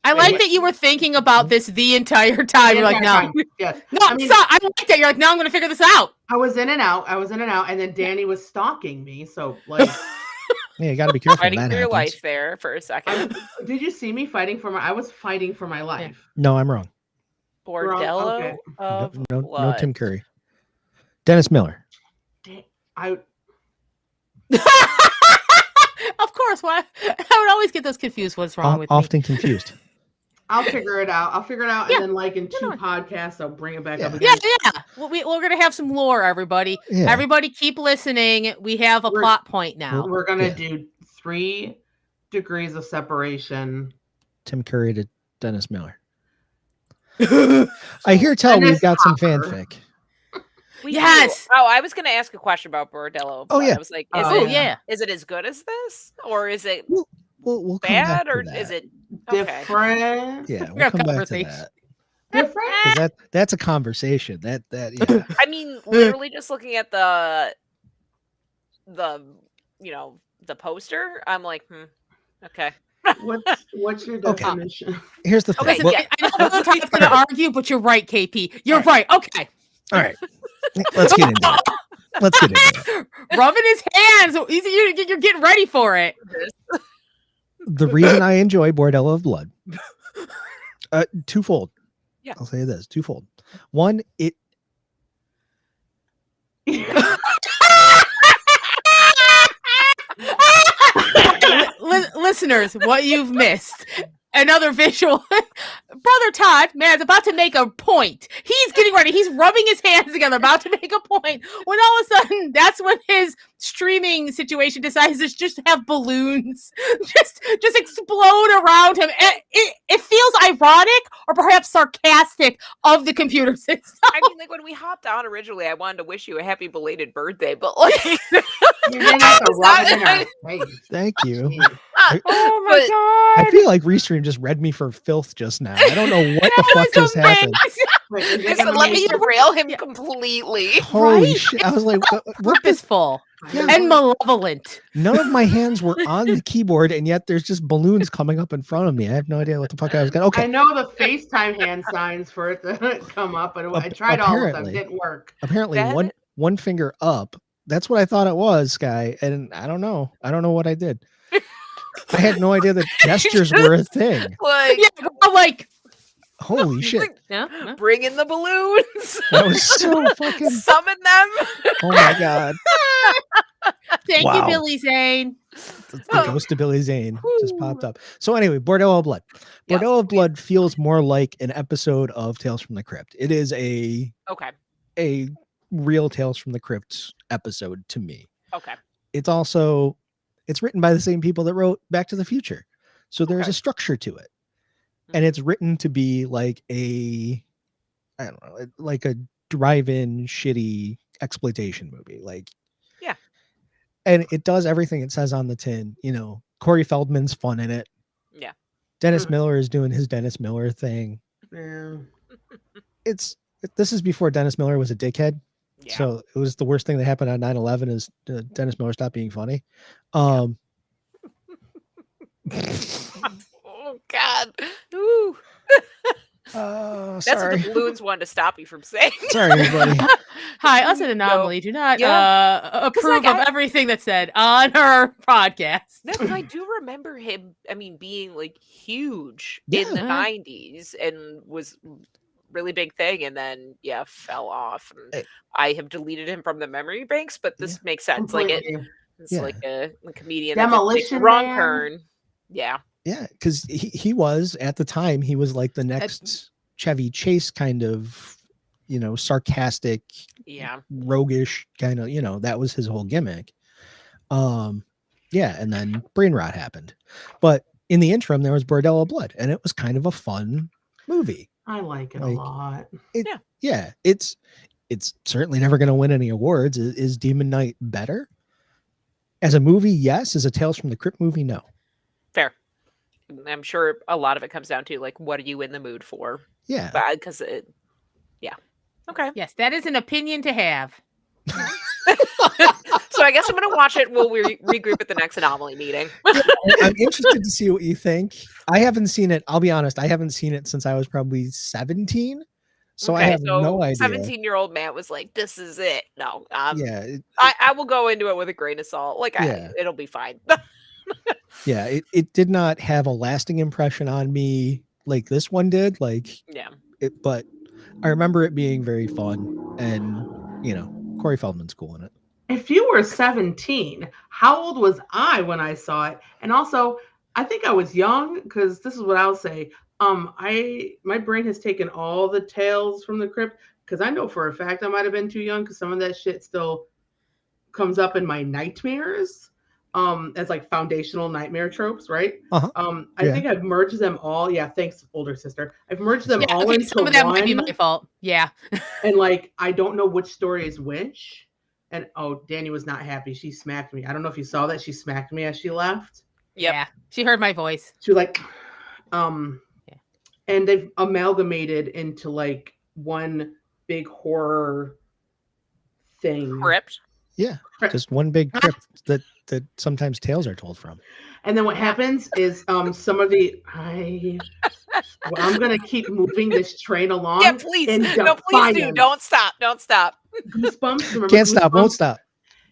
I like that you were thinking about this the entire time. You're like, no. Yes. No, I like that. You're like, no, I'm going to figure this out. I was in and out, and then Danny was stalking me. So, like, yeah, you got to be careful. Fighting for your life there for a second. Did you see me fighting for I was fighting for my life. No, I'm wrong. Bordello of Blood. No Tim Curry. Dennis Miller. Of course. Why? I would always get those confused. What's wrong with me? Often confused. I'll figure it out. And then, like, in 2 podcasts, I'll bring it back up again. Yeah. Well, we're going to have some lore, everybody. Yeah. Everybody keep listening. We have a plot point now. We're going to do 3 degrees of separation. Tim Curry to Dennis Miller. I hear tell we've got some fanfic. Yes. Oh, I was going to ask a question about Bordello. Oh, yeah. I was like, is it as good as this? Or is it we'll bad? Or is it different? Yeah, we'll come back to that. Different? That's a conversation. That yeah. I mean, literally just looking at the poster, I'm like, okay. What's your definition? Here's the thing. I know Tom's going to argue, but you're right, KP. You're right. Okay. All right. Let's get into it. Rubbing his hands. You're getting ready for it. The reason I enjoy Bordello of Blood, twofold. Yeah. I'll say this, twofold. One, listeners, what you've missed. Another visual. Brother Todd, man, is about to make a point. He's getting ready. He's rubbing his hands together, about to make a point. When all of a sudden, that's when his streaming situation decides to just have balloons just explode around him. It feels ironic or perhaps sarcastic of the computer system. I mean, like when we hopped on originally, I wanted to wish you a happy belated birthday, but like you didn't have to rub it in our face. Thank you. Oh my But- god! I feel like Restream just read me for filth just now. I don't know what the fuck just happened. Wait, is They it said, gonna let me make- derail him Yeah. completely. Holy Right? shit! I was like, what the? Purposeful Yeah. and malevolent. None of my hands were on the keyboard, and yet there's just balloons coming up in front of me. I have no idea what the fuck I was going. I Okay, know the FaceTime hand signs for it to come up, but I tried all of them. apparently. Didn't work. apparently That- one finger up. That's what I thought it was, Sky, and I don't know. I don't know what I did. I had no idea that gestures were a thing. Like, Yeah, I'm like, Holy shit! no, bring in the balloons. That was so fucking. Summon them. Oh my god! thank Wow. you, Billy Zane. The ghost of Billy Zane just popped up. So anyway, Bordeaux of Blood. Yes, Bordeaux of please. Blood feels more like an episode of Tales from the Crypt. It is a Okay. real Tales from the Crypt episode to me. Okay. It's also it's written by the same people that wrote Back to the Future. So there's Okay. a structure to it. And it's written to be like I don't know, like a drive-in shitty exploitation movie. Like, Yeah. And it does everything it says on the tin. You know, Corey Feldman's fun in it. Yeah. Dennis Miller is doing his Dennis Miller thing. Yeah. This is before Dennis Miller was a dickhead. Yeah. So it was the worst thing that happened on 9/11 is Dennis Miller stopped being funny. Oh God. Ooh. That's Sorry. what the balloons wanted to stop you from saying. Sorry, everybody. Hi, us at Anomaly do not approve like, of everything that's said on our podcast. No, but I do remember him. I mean, being like huge Yeah. in the '90s and was really big thing, and then fell off. And Hey. I have deleted him from the memory banks, but this makes sense. Completely. It's Yeah. like a comedian that did, like, Demolition the wrong Man. turn. Yeah. Yeah, because he was at the time he was like the next Chevy Chase kind of, sarcastic, Yeah. roguish kind of, that was his whole gimmick. And then brain rot happened. But in the interim, there was Bordello of Blood, and it was kind of a fun movie. I like it Like, a lot. Yeah, it's certainly never going to win any awards. Is Demon Knight better? As a movie, yes. As a Tales from the Crypt movie, no. Fair. I'm sure a lot of it comes down to like, what are you in the mood for? Yeah. Because okay. Yes, that is an opinion to have. So I guess I'm gonna watch it. We'll regroup at the next Anomaly meeting. I'm interested to see what you think. I haven't seen it. I'll be honest. I haven't seen it since I was probably 17. So I have no idea. 17-year-old Matt was like, "This is it." No, Yeah. I will go into it with a grain of salt. Like, Yeah. it'll be fine. Yeah. It did not have a lasting impression on me like this one did. Yeah. But I remember it being very fun, and Corey Feldman's cool in it. If you were 17, how old was I when I saw it? And also, I think I was young, because this is what I'll say. My brain has taken all the Tales from the Crypt, because I know for a fact I might have been too young, because some of that shit still comes up in my nightmares, as like foundational nightmare tropes, right? I think I've merged them all. Yeah, thanks, older sister. I've merged them all into some of that might be one. my fault. Yeah. And like, I don't know which story is which. And Danny was not happy. She smacked me. I don't know if you saw that. She smacked me as she left. Yep. Yeah. She heard my voice. She was like, and they've amalgamated into like one big horror thing. Crypt. Yeah. Just one big crypt that sometimes tales are told from. And then what happens is some of the I'm gonna keep moving this train along. Yeah, please. in No, please do. defiance. Don't stop. Don't stop. Goosebumps. Remember Can't stop, won't Goosebumps? stop.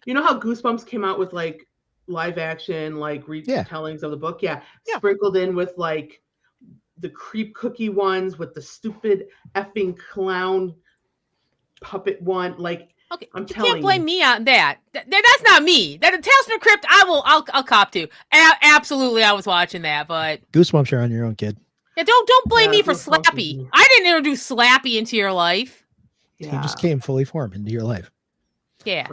You know how Goosebumps came out with like live action, like retellings of the book? Yeah. Sprinkled in with like the creep cookie ones with the stupid effing clown puppet one. Like, Okay, I'm you telling can't blame you. me on that. That's not me. That Tales from the Crypt, I'll cop to. Absolutely, I was watching that, but Goosebumps are on your own, kid. yeah, don't blame Yeah, me for Goosebumps Slappy. is- I didn't introduce Slappy into your life. He Yeah. just came fully formed into your life. Yeah.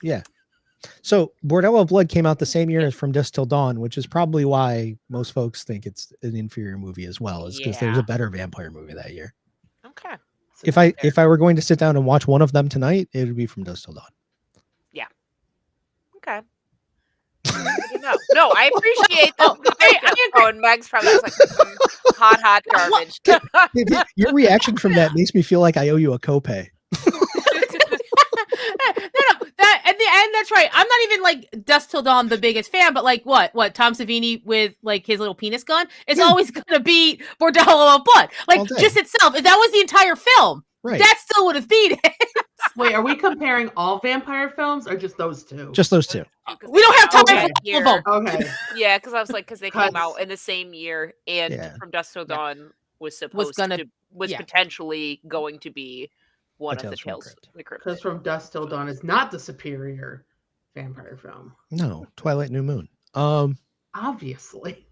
Yeah. So Bordello of Blood came out the same year as From Dusk Till Dawn, which is probably why most folks think it's an inferior movie as well, is because there's Yeah. a better vampire movie that year. Okay. If I were going to sit down and watch one of them tonight, it would be From Dusk Till Dawn. Okay. No, I appreciate the I breakup. agree. And Meg's probably was like, hot garbage. Your reaction from that makes me feel like I owe you a copay. No, that at the end, that's right. I'm not even like Dusk Till Dawn the biggest fan, but like what Tom Savini with like his little penis gun is always gonna beat Bordello of Blood. Like All day. just itself, if that was the entire film, Right. that still would have beat it. Wait, are we comparing all vampire films or just those two? Just those two. We don't have time Okay. for all of them. Okay. Yeah, because I was like, because they came Cuts. out in the same year, and Yeah. From Dusk Till Dawn was supposed gonna- to was yeah. potentially going to be one of the Tales from the Tales Crypt. from the Crypt. Because From Dusk Till Dawn is not the superior vampire film. No, Twilight New Moon. Obviously.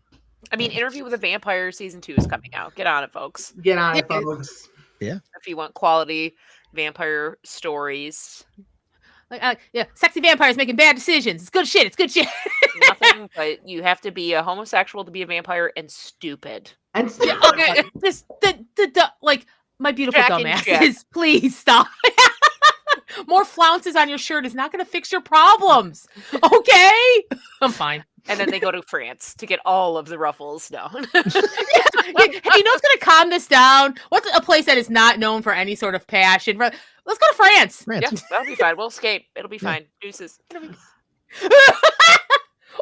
I mean, Interview with a Vampire season 2 is coming out. Get on it, folks. Get on it, Yeah. folks. If you want quality vampire stories, Like, yeah, sexy vampires making bad decisions. It's good shit. It's good shit. nothing. But you have to be a homosexual to be a vampire and stupid. And Okay, just the like my beautiful Jack and Jack. dumbasses. Please stop. More flounces on your shirt is not going to fix your problems. Okay, I'm fine. And then they go to France to get all of the ruffles. No. Hey, you know what's going to calm this down? What's a place that is not known for any sort of passion? Let's go to France. France. Yeah, that'll be fine. We'll escape. It'll be Yeah. fine. Deuces.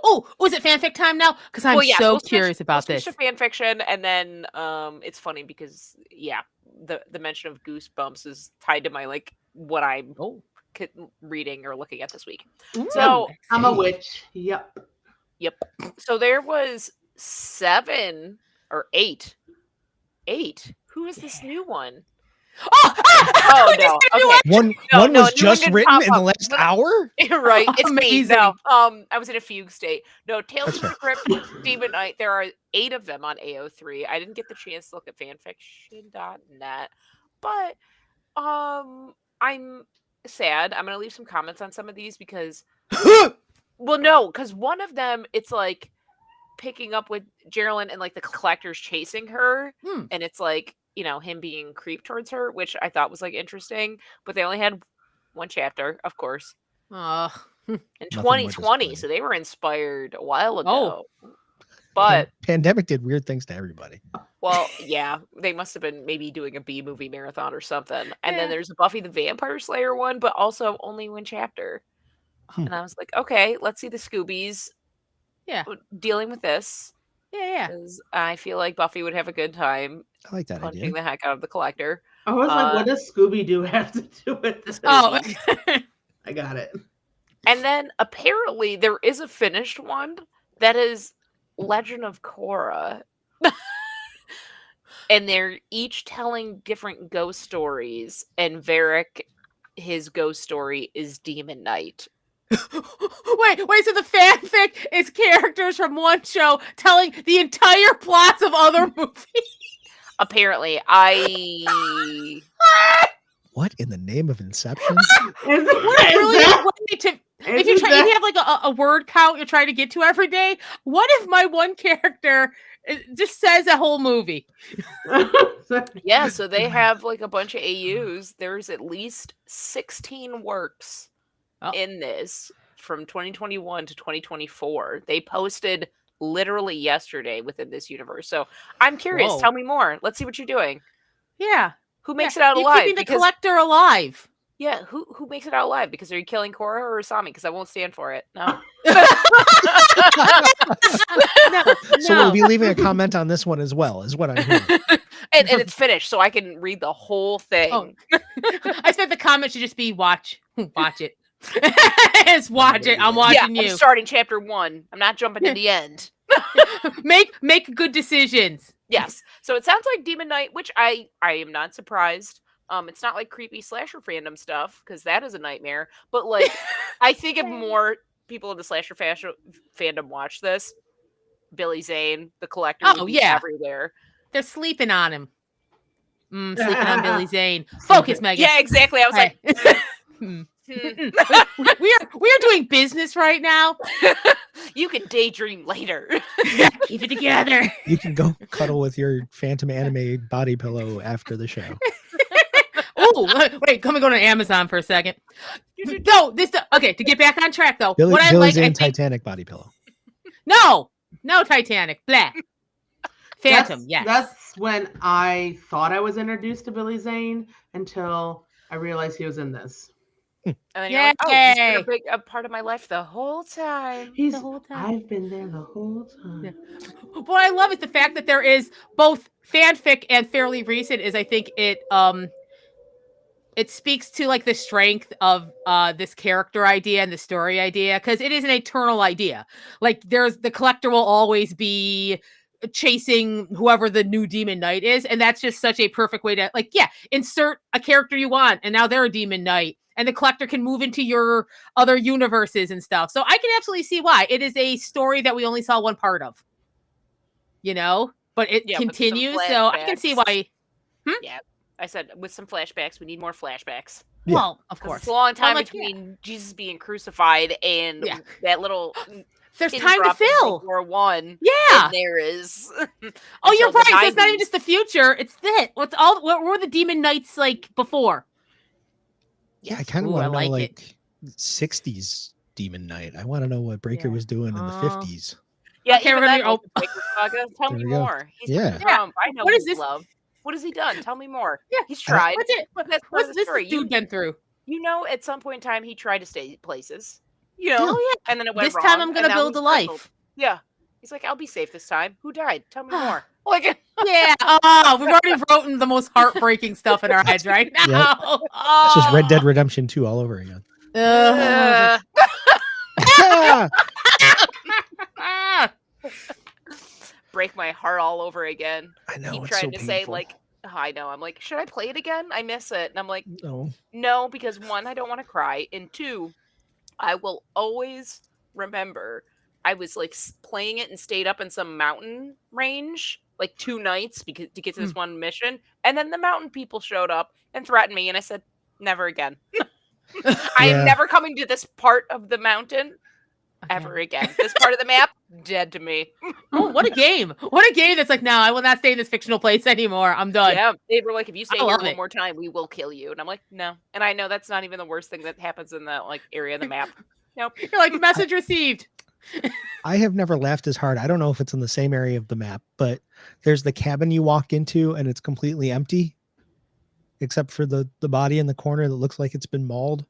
Oh, was it fanfic time now? Because I'm Well, yeah, so we'll switch- curious about we'll this. switch to fan fiction, and then it's funny because the mention of Goosebumps is tied to my like what I'm reading or looking at this week. So I'm a witch. Yep. so there was 7 or 8. Who is this new one? Oh no. Okay. One No, one no, was new one just didn't written pop in the up. last No. hour. Right. It's me. Amazing. No. I was in a fugue state. No, Tales That's from the Crypt, Demon Knight. There are 8 of them on AO3. I didn't get the chance to look at fanfiction.net, but I'm sad. I'm gonna leave some comments on some of these because well, no, because one of them it's like picking up with Geraldine and like the collector's chasing her, and it's like him being creep towards her, which I thought was like interesting, but they only had one chapter, of course. In more 2020, disappointing. so they were inspired a while Oh. ago. But Pandemic did weird things to everybody. well, yeah, they must have been maybe doing a B movie marathon or something. And then Yeah. there's a Buffy the Vampire Slayer one, but also only one chapter. Hmm. And I was like, okay, let's see the Scoobies Yeah. dealing with this. Yeah. 'Cause I feel like Buffy would have a good time I like that punching idea. the heck out of the collector. I was like, what does Scooby Doo have to do with this? Oh, I got it. And then apparently there is a finished one that is Legend of Korra. And they're each telling different ghost stories. And Varric, his ghost story is Demon Knight. wait, so the fanfic is characters from one show telling the entire plots of other movies. Apparently, I What in the name of Inception? Is What a is brilliant that- way to if is you have like a word count you're trying to get to every day, what if my one character just says a whole movie? yeah, so they have like a bunch of AUs. There's at least 16 works in this from 2021 to 2024. They posted literally yesterday within this universe. So I'm curious. Whoa. Tell me more. Let's see what you're doing. Yeah. Who makes Yeah, it out you're alive? keeping the collector alive. Yeah, who makes it out alive? Because are you killing Korra or Asami? Because I won't stand for it. No. No, So we'll be leaving a comment on this one as well, is what I'm hearing. and it's finished, so I can read the whole thing. Oh. I expect the comment should just be watch it. Just watch it. I'm watching I'm you. starting chapter 1. I'm not jumping to the end. Make good decisions. Yes. So it sounds like Demon Knight, which I am not surprised. It's not like creepy slasher fandom stuff because that is a nightmare. But like, I think if more people in the slasher fandom watch this, Billy Zane, the collector, Oh, would be yeah. everywhere. They're sleeping on him. Sleeping on Billy Zane. Focus, Megan. Yeah, exactly. I was like, Hmm. we are doing business right now. you can daydream later. Keep it together. You can go cuddle with your Phantom Anime body pillow after the show. Oh, wait, come and go to Amazon for a second. No, okay, to get back on track though. Billy what I like, I Zane think, Titanic body pillow. No, Titanic. Blah. Phantom. Yes. That's when I thought I was introduced to Billy Zane until I realized he was in this. And then you're like, oh, he's been Yay. a big part of my life the whole time. the whole time. I've been there the whole time. Yeah. What I love is the fact that there is both fanfic and fairly recent. Is I think it speaks to like the strength of this character idea and the story idea, because it is an eternal idea. Like the collector will always be chasing whoever the new demon knight is, and that's just such a perfect way to insert a character you want, and now they're a demon knight, and the collector can move into your other universes and stuff. So I can absolutely see why it is a story that we only saw one part of, but it continues. So I can see why. Yeah, I said with some flashbacks, we need more flashbacks. Yeah. Well, of course, it's a long time between Jesus being crucified and that little. There's time to fill. War One. Yeah, and there is. Oh, you're right. So it's not even just the future. It's that. What were the demon knights like before? Yeah, I kind of want to know like 60s demon knight. I want to know what Breaker was doing in the 50s. Yeah, okay, we're gonna Breaker Saga. Tell me more. He's I know what is his this? love. What has he done? Tell me more. Yeah, he's tried. What's this dude been through? At some point in time, he tried to stay places. And then it went this wrong. Time I'm gonna build a life. Crippled. Yeah, he's like, I'll be safe this time. Who died? Tell me more. Like, yeah. Oh, we've already written the most heartbreaking stuff in our heads right now. Yep. Oh. It's just Red Dead Redemption 2 all over again. Break my heart all over again. I know. Keep it's trying so to painful. say like, I know. I'm like, should I play it again? I miss it, and I'm like, no, because one, I don't want to cry, and two, I will always remember I was like playing it and stayed up in some mountain range like 2 nights to get to this one mission, and then the mountain people showed up and threatened me, and I said, never again. I am never coming to this part of the mountain ever again. This part of the map, dead to me. Oh, what a game. What a game that's like, no, I will not stay in this fictional place anymore. I'm done. Yeah, they were like, if you stay here one more time, we will kill you. And I'm like, no. And I know that's not even the worst thing that happens in the like area of the map. Nope. You're like, message received. I have never laughed as hard. I don't know if it's in the same area of the map, but there's the cabin you walk into and it's completely empty except for the body in the corner that looks like it's been mauled.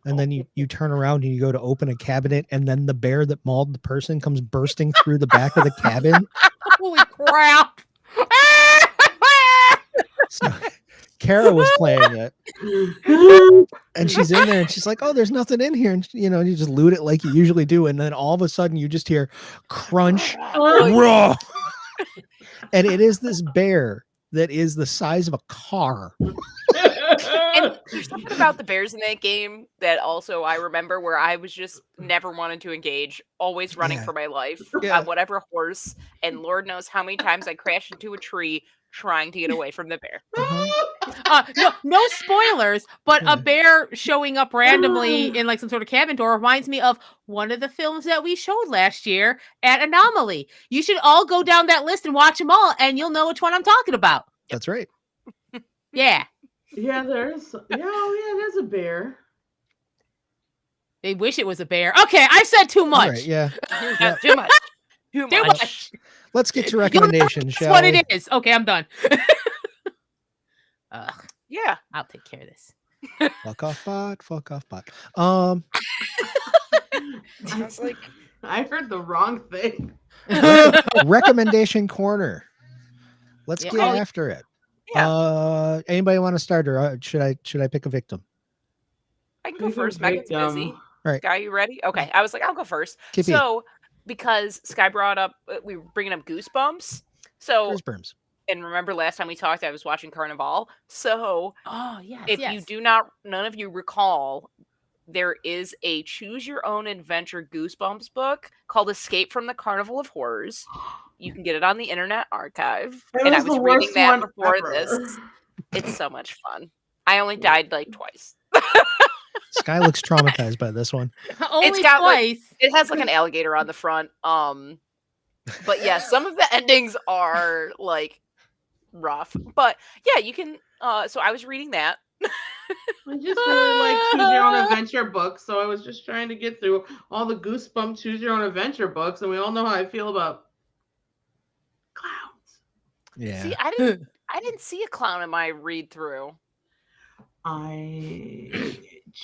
And then you turn around and you go to open a cabinet, and then the bear that mauled the person comes bursting through the back of the cabin. Holy crap. So Kara was playing it. And she's in there and she's like, oh, there's nothing in here. And you just loot it like you usually do. And then all of a sudden you just hear crunch, raw. And it is this bear that is the size of a car. And there's something about the bears in that game that also I remember where I was just never wanted to engage, always running for my life on whatever horse. And Lord knows how many times I crashed into a tree trying to get away from the bear. No spoilers, but a bear showing up randomly in like some sort of cabin door reminds me of one of the films that we showed last year at Anomaly. You should all go down that list and watch them all, and you'll know which one I'm talking about. That's right. Yeah. Yeah, there's a bear. They wish it was a bear. Okay, I said too much. Right, yeah. Too much. Too much. Let's get to recommendations, shall what we? it is. Okay, I'm done. Yeah. I'll take care of this. Fuck off bot. I was like, I heard the wrong thing. Recommendation corner. Let's get after it. Yeah. Anybody want to start, or should I pick a victim? I can go first. Megan's busy. All right. Sky, you ready? Okay. I was like, I'll go first. Kippy. So, because Sky brought up, we were bringing up Goosebumps. So, Goosebumps. And remember last time we talked, I was watching Carnival. So, if you do not, none of you recall, there is a choose your own adventure Goosebumps book called Escape from the Carnival of Horrors. You can get it on the Internet Archive. And I was reading that before this. It's so much fun. I only died like twice. Sky looks traumatized by this one. Only twice. It has like an alligator on the front. But yeah, some of the endings are like rough. But yeah, you can so I was reading that. I just really like Choose Your Own Adventure books, so I was just trying to get through all the Goosebump Choose Your Own Adventure books, and we all know how I feel about clowns. Yeah. See, I didn't see a clown in my read through.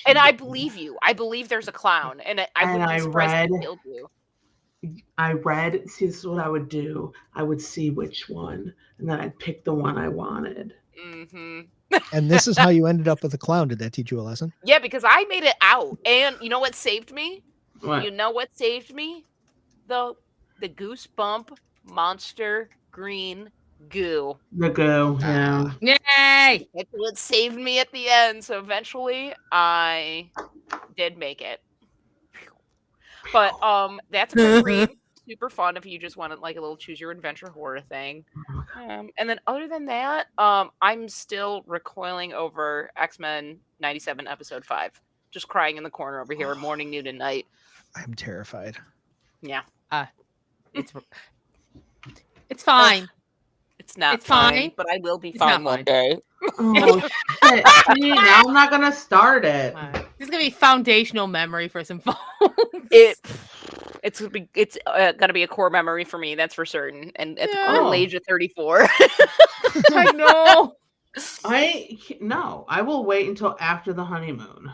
And I believe you. I believe there's a clown, and I And wouldn't I be surprised if read- he killed you. see, this is what I would do. I would see which one, and then I'd pick the one I wanted. Mm-hmm. And this is how you ended up with a clown. Did that teach you a lesson? Yeah, because I made it out, and you know what saved me? What? You know what saved me? The Goosebump Monster Green Goo. The goo, yeah. Yay! That's what saved me at the end. So eventually, I did make it. But that's a quick read. Super fun if you just wanted like a little choose your adventure horror thing. And then other than that, I'm still recoiling over X-Men 97 episode 5. Just crying in the corner over here, morning, noon, and night. I'm terrified. Yeah. It's fine. It's not It's fine. but I will be It's fine not one fine. day. Oh shit! See, now I'm not gonna start it. This is gonna be foundational memory for some folks. It's gonna be a core memory for me, that's for certain. And at the Yeah. cool Oh. age of 34. I know. No, I will wait until after the honeymoon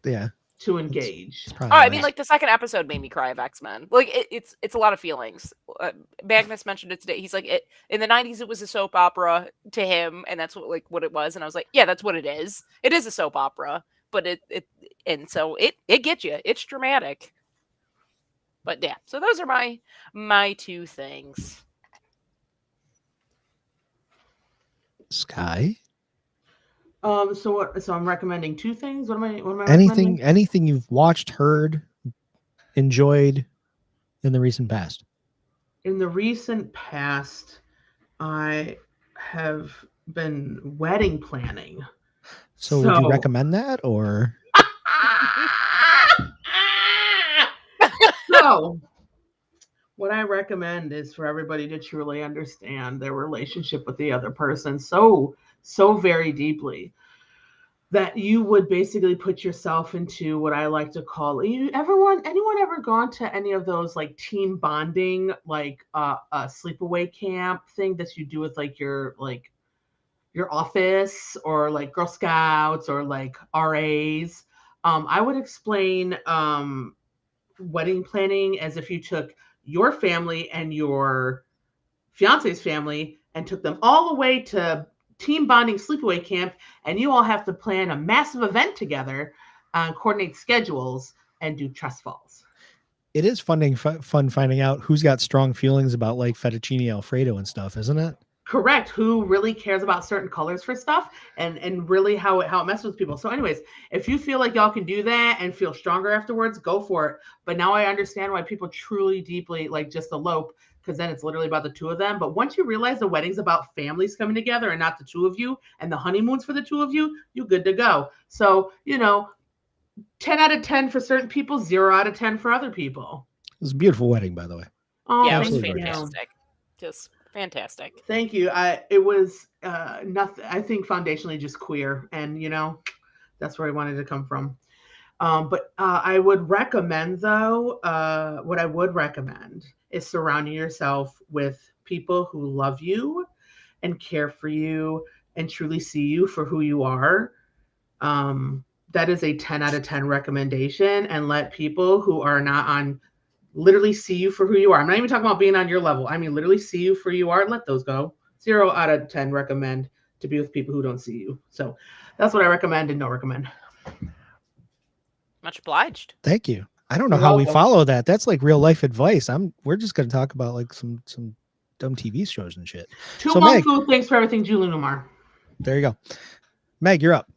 Yeah. to engage. It's Oh, probably I mean, nice. like the second episode made me cry of X-Men. Like it's a lot of feelings. Magnus mentioned it today. He's like, in the 90s, it was a soap opera to him, and that's what it was. And I was like, yeah, that's what it is. It is a soap opera, but it gets you. It's dramatic. But yeah, so those are my two things. Sky. So what? So I'm recommending two things. What am I Anything recommending? anything you've watched, heard, enjoyed in the recent past? In the recent past, I have been wedding planning. So would you recommend that, or So, what I recommend is for everybody to truly understand their relationship with the other person so very deeply that you would basically put yourself into what I like to call anyone ever gone to any of those like team bonding, like a sleepaway camp thing that you do with like your office or like Girl Scouts or like RAs? I would explain wedding planning as if you took your family and your fiance's family and took them all the way to team bonding sleepaway camp, and you all have to plan a massive event together, coordinate schedules, and do trust falls. it is fun finding out who's got strong feelings about like fettuccine Alfredo and stuff, isn't it? Correct. Who really cares about certain colors for stuff and really how it messes with people. So anyways, if you feel like y'all can do that and feel stronger afterwards, go for it. But now I understand why people truly deeply like just elope, because then it's literally about the two of them. But once you realize the wedding's about families coming together and not the two of you, and the honeymoon's for the two of you, you're good to go. So, 10 out of 10 for certain people, 0 out of 10 for other people. It was a beautiful wedding, by the way. Oh, Yeah, it was absolutely fantastic. Just fantastic. Thank you. It was nothing. I think foundationally just queer, and that's where I wanted to come from. But I would recommend, though, what I would recommend is surrounding yourself with people who love you and care for you and truly see you for who you are. That is a 10 out of 10 recommendation, and let people who are not on literally see you for who you are. I'm not even talking about being on your level. I mean, literally see you for who you are. Let those go. 0 out of 10 recommend to be with people who don't see you. So that's what I recommend and don't recommend. Much obliged. Thank you. I don't know You're how we welcome. follow that. That's like real life advice. We're just going to talk about like some dumb TV shows and shit. Too So, long Meg. food. Thanks for everything, Julie Newmar. There you go. Meg, you're up.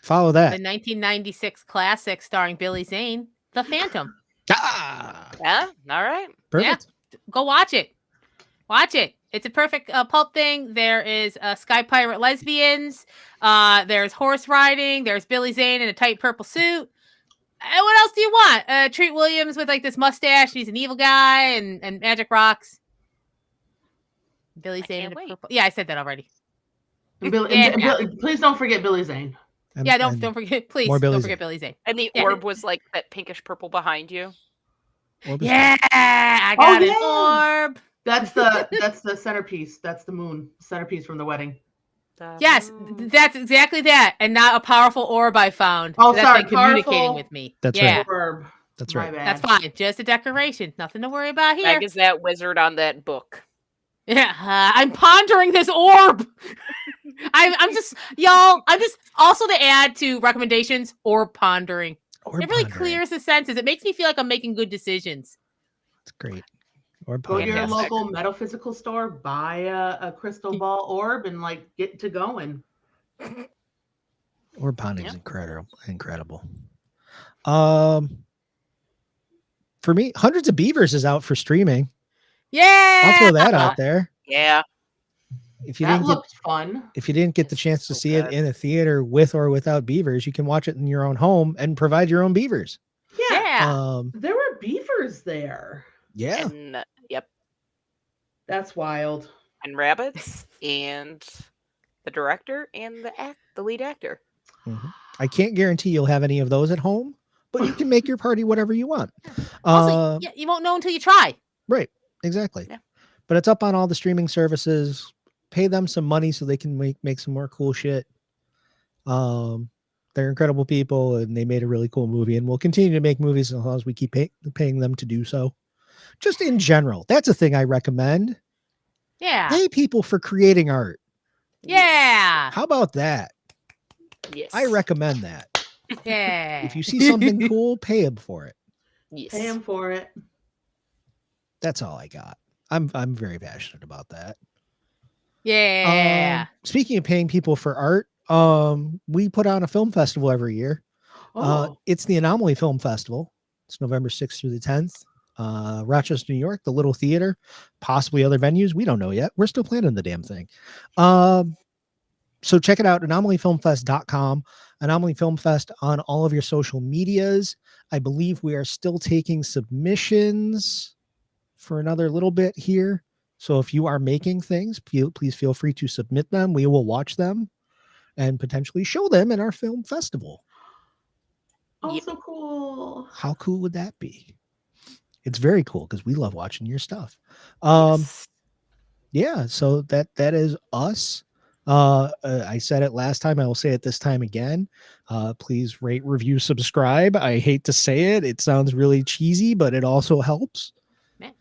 Follow The that. 1996 classic starring Billy Zane, The Phantom. Ah, Yeah. All right. perfect. Go watch it. Watch it. It's a perfect pulp thing. There is Sky Pirate lesbians. There's horse riding. There's Billy Zane in a tight purple suit. And what else do you want? Treat Williams with like this mustache. He's an evil guy and magic rocks. Billy I Zane can't in a wait. purple. Yeah, I said that already. And Billy, Yeah. and Billy, please don't forget Billy Zane. And- Yeah, and don't forget, please. more Billy Don't Zane. forget Billy Zane. And the Yeah. orb was like that pinkish purple behind you. Orb is Yeah, I Oh, got an yeah. orb. That's the centerpiece. That's the moon centerpiece from the wedding. Yes, that's exactly that, and not a powerful orb I found. Oh, that's sorry, been communicating powerful with me. That's yeah, right. Orb. That's My right. bad. that's fine. Just a decoration. Nothing to worry about here. Meg is that wizard on that book. Yeah, I'm pondering this orb. I'm just y'all. I'm just also to add to recommendations. Orb pondering. Orb It really pondering. clears the senses. It makes me feel like I'm making good decisions. It's great. Orb Go to your pondering. Fantastic. local metaphysical store, buy a crystal ball orb, and like get to going. Orb pondering is Yeah. incredible. For me, Hundreds of Beavers is out for streaming. Yeah, I'll throw that out there. Yeah. If you That didn't get looked fun. if you didn't get the It's chance to so see it good. in a theater with or without beavers, you can watch it in your own home and provide your own beavers. Yeah. There were beavers there. Yeah. And yep. That's wild. And rabbits and the director and the lead actor. Mhm. I can't guarantee you'll have any of those at home, but you can make your party whatever you want. Also, you won't know until you try. Right. Exactly. Yeah. But it's up on all the streaming services. Pay them some money so they can make some more cool shit. They're incredible people, and they made a really cool movie, and we'll continue to make movies as long as we keep paying them to do so. Just in general, that's a thing I recommend. Yeah. Pay people for creating art. Yeah. How about that? Yes. I recommend that. Yeah. If you see something cool, pay them for it. Yes. Pay him for it. That's all I got. I'm very passionate about that. Yeah. Speaking of paying people for art, we put on a film festival every year. Oh, It's the Anomaly Film Festival. It's November 6th through the 10th. Rochester, New York, the Little Theater, possibly other venues. We don't know yet. We're still planning the damn thing. So check it out, anomalyfilmfest.com, Anomaly Film Fest on all of your social medias. I believe we are still taking submissions for another little bit here. So if you are making things, please feel free to submit them. We will watch them and potentially show them in our film festival. oh, Yep. so cool. How cool would that be? It's very cool because we love watching your stuff. Yes. Yeah, so that is us. I said it last time, I will say it this time again. Please rate, review, subscribe. I hate to say it, it sounds really cheesy, but it also helps. Yeah.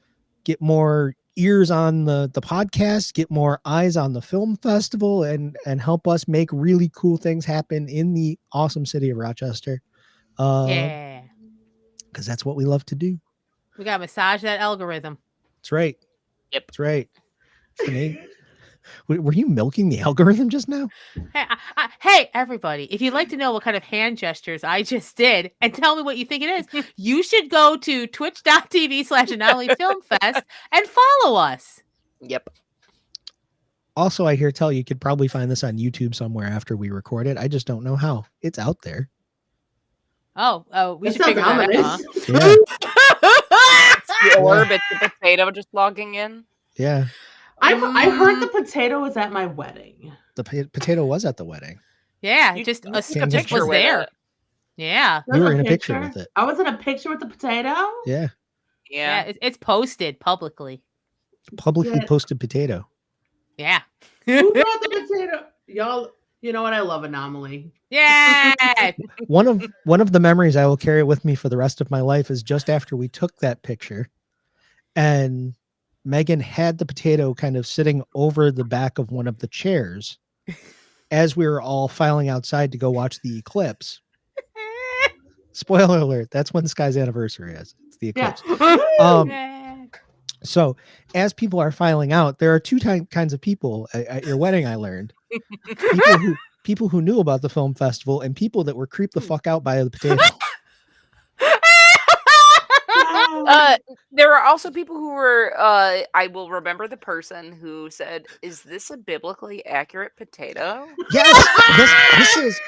Get more ears on the podcast, get more eyes on the film festival, and help us make really cool things happen in the awesome city of Rochester. Yeah. Because that's what we love to do. We got to massage that algorithm. That's right. Yep. That's right. Sinead, were you milking the algorithm just now? Hey, everybody, if you'd like to know what kind of hand gestures I just did and tell me what you think it is, you should go to twitch.tv/AnomalyFilmFest and follow us. Yep. Also, I hear tell you could probably find this on YouTube somewhere after we record it. I just don't know how. It's out there. Oh, we That should sounds figure that out. ominous. Yeah. The orb, it's the potato just logging in. Yeah. I heard the potato was at my wedding. The potato was at the wedding. Yeah, You just took a a just picture was with there. it. Yeah. You were in a picture with it. I was in a picture with the potato. Yeah. Yeah, Yeah. it's posted publicly. Publicly Yeah. posted potato. Yeah. Who brought the potato? Y'all, you know what? I love Anomaly. Yeah. One of the memories I will carry with me for the rest of my life is just after we took that picture and Megan had the potato kind of sitting over the back of one of the chairs as we were all filing outside to go watch the eclipse. Spoiler alert, that's when Sky's anniversary is. It's the Yeah. eclipse. So as people are filing out, there are two kinds of people at your wedding, I learned. People who knew about the film festival and people that were creeped the fuck out by the potato. There are also people who were. I will remember the person who said, "Is this a biblically accurate potato?" Yes, this is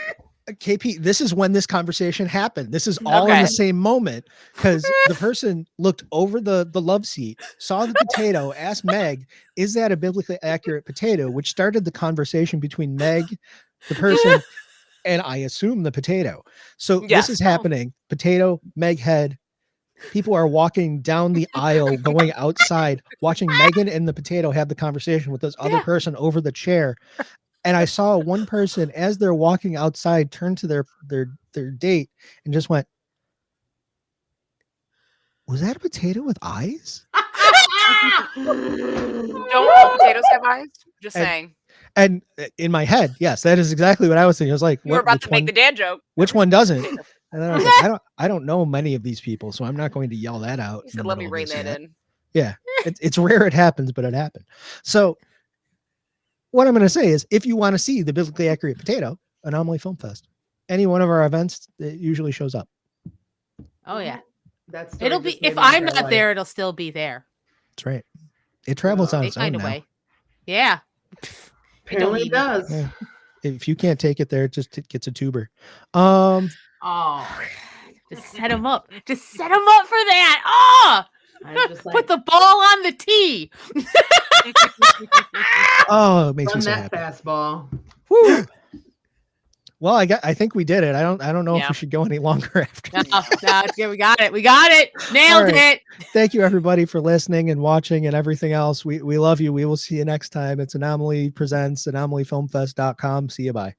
KP, this is when this conversation happened. This is all in Okay. the same moment because the person looked over the love seat, saw the potato, asked Meg, is that a biblically accurate potato? Which started the conversation between Meg, the person, and I assume the potato. So this Yes. is happening. Potato, Meg head. People are walking down the aisle, going outside, watching Megan and the potato have the conversation with this other Yeah. person over the chair. And I saw one person as they're walking outside turn to their date and just went, was that a potato with eyes? Don't all potatoes have eyes? Just And- saying. And in my head, yes, that is exactly what I was thinking. I was like, You were what, about which to make one, the dad joke. which one doesn't? Potato. And then I was like, I don't know many of these people, so I'm not going to yell that out. He in said, the let me middle of rein this that yet. in. Yeah, it's rare it happens, but it happened. So what I'm going to say is, if you want to see the biblically accurate potato, Anomaly Film Fest, any one of our events, it usually shows up. Oh yeah. That's It'll be if I'm not there, it'll still be there. That's right. It travels on They its own find a now. way. Yeah. Apparently need it me. does. Yeah. If you can't take it there, it gets a tuber. Oh, Just set him up. Just set him up for that. Oh, I'm just like, put the ball on the tee. Oh, it makes me run so that happy. fastball. Woo. Well, I think we did it. I don't know if Yeah. we should go any longer after. No, it's good. We got it. We got it. Nailed right. it. Thank you everybody for listening and watching and everything else. We love you. We will see you next time. It's Anomaly Presents, anomalyfilmfest.com. See you. Bye.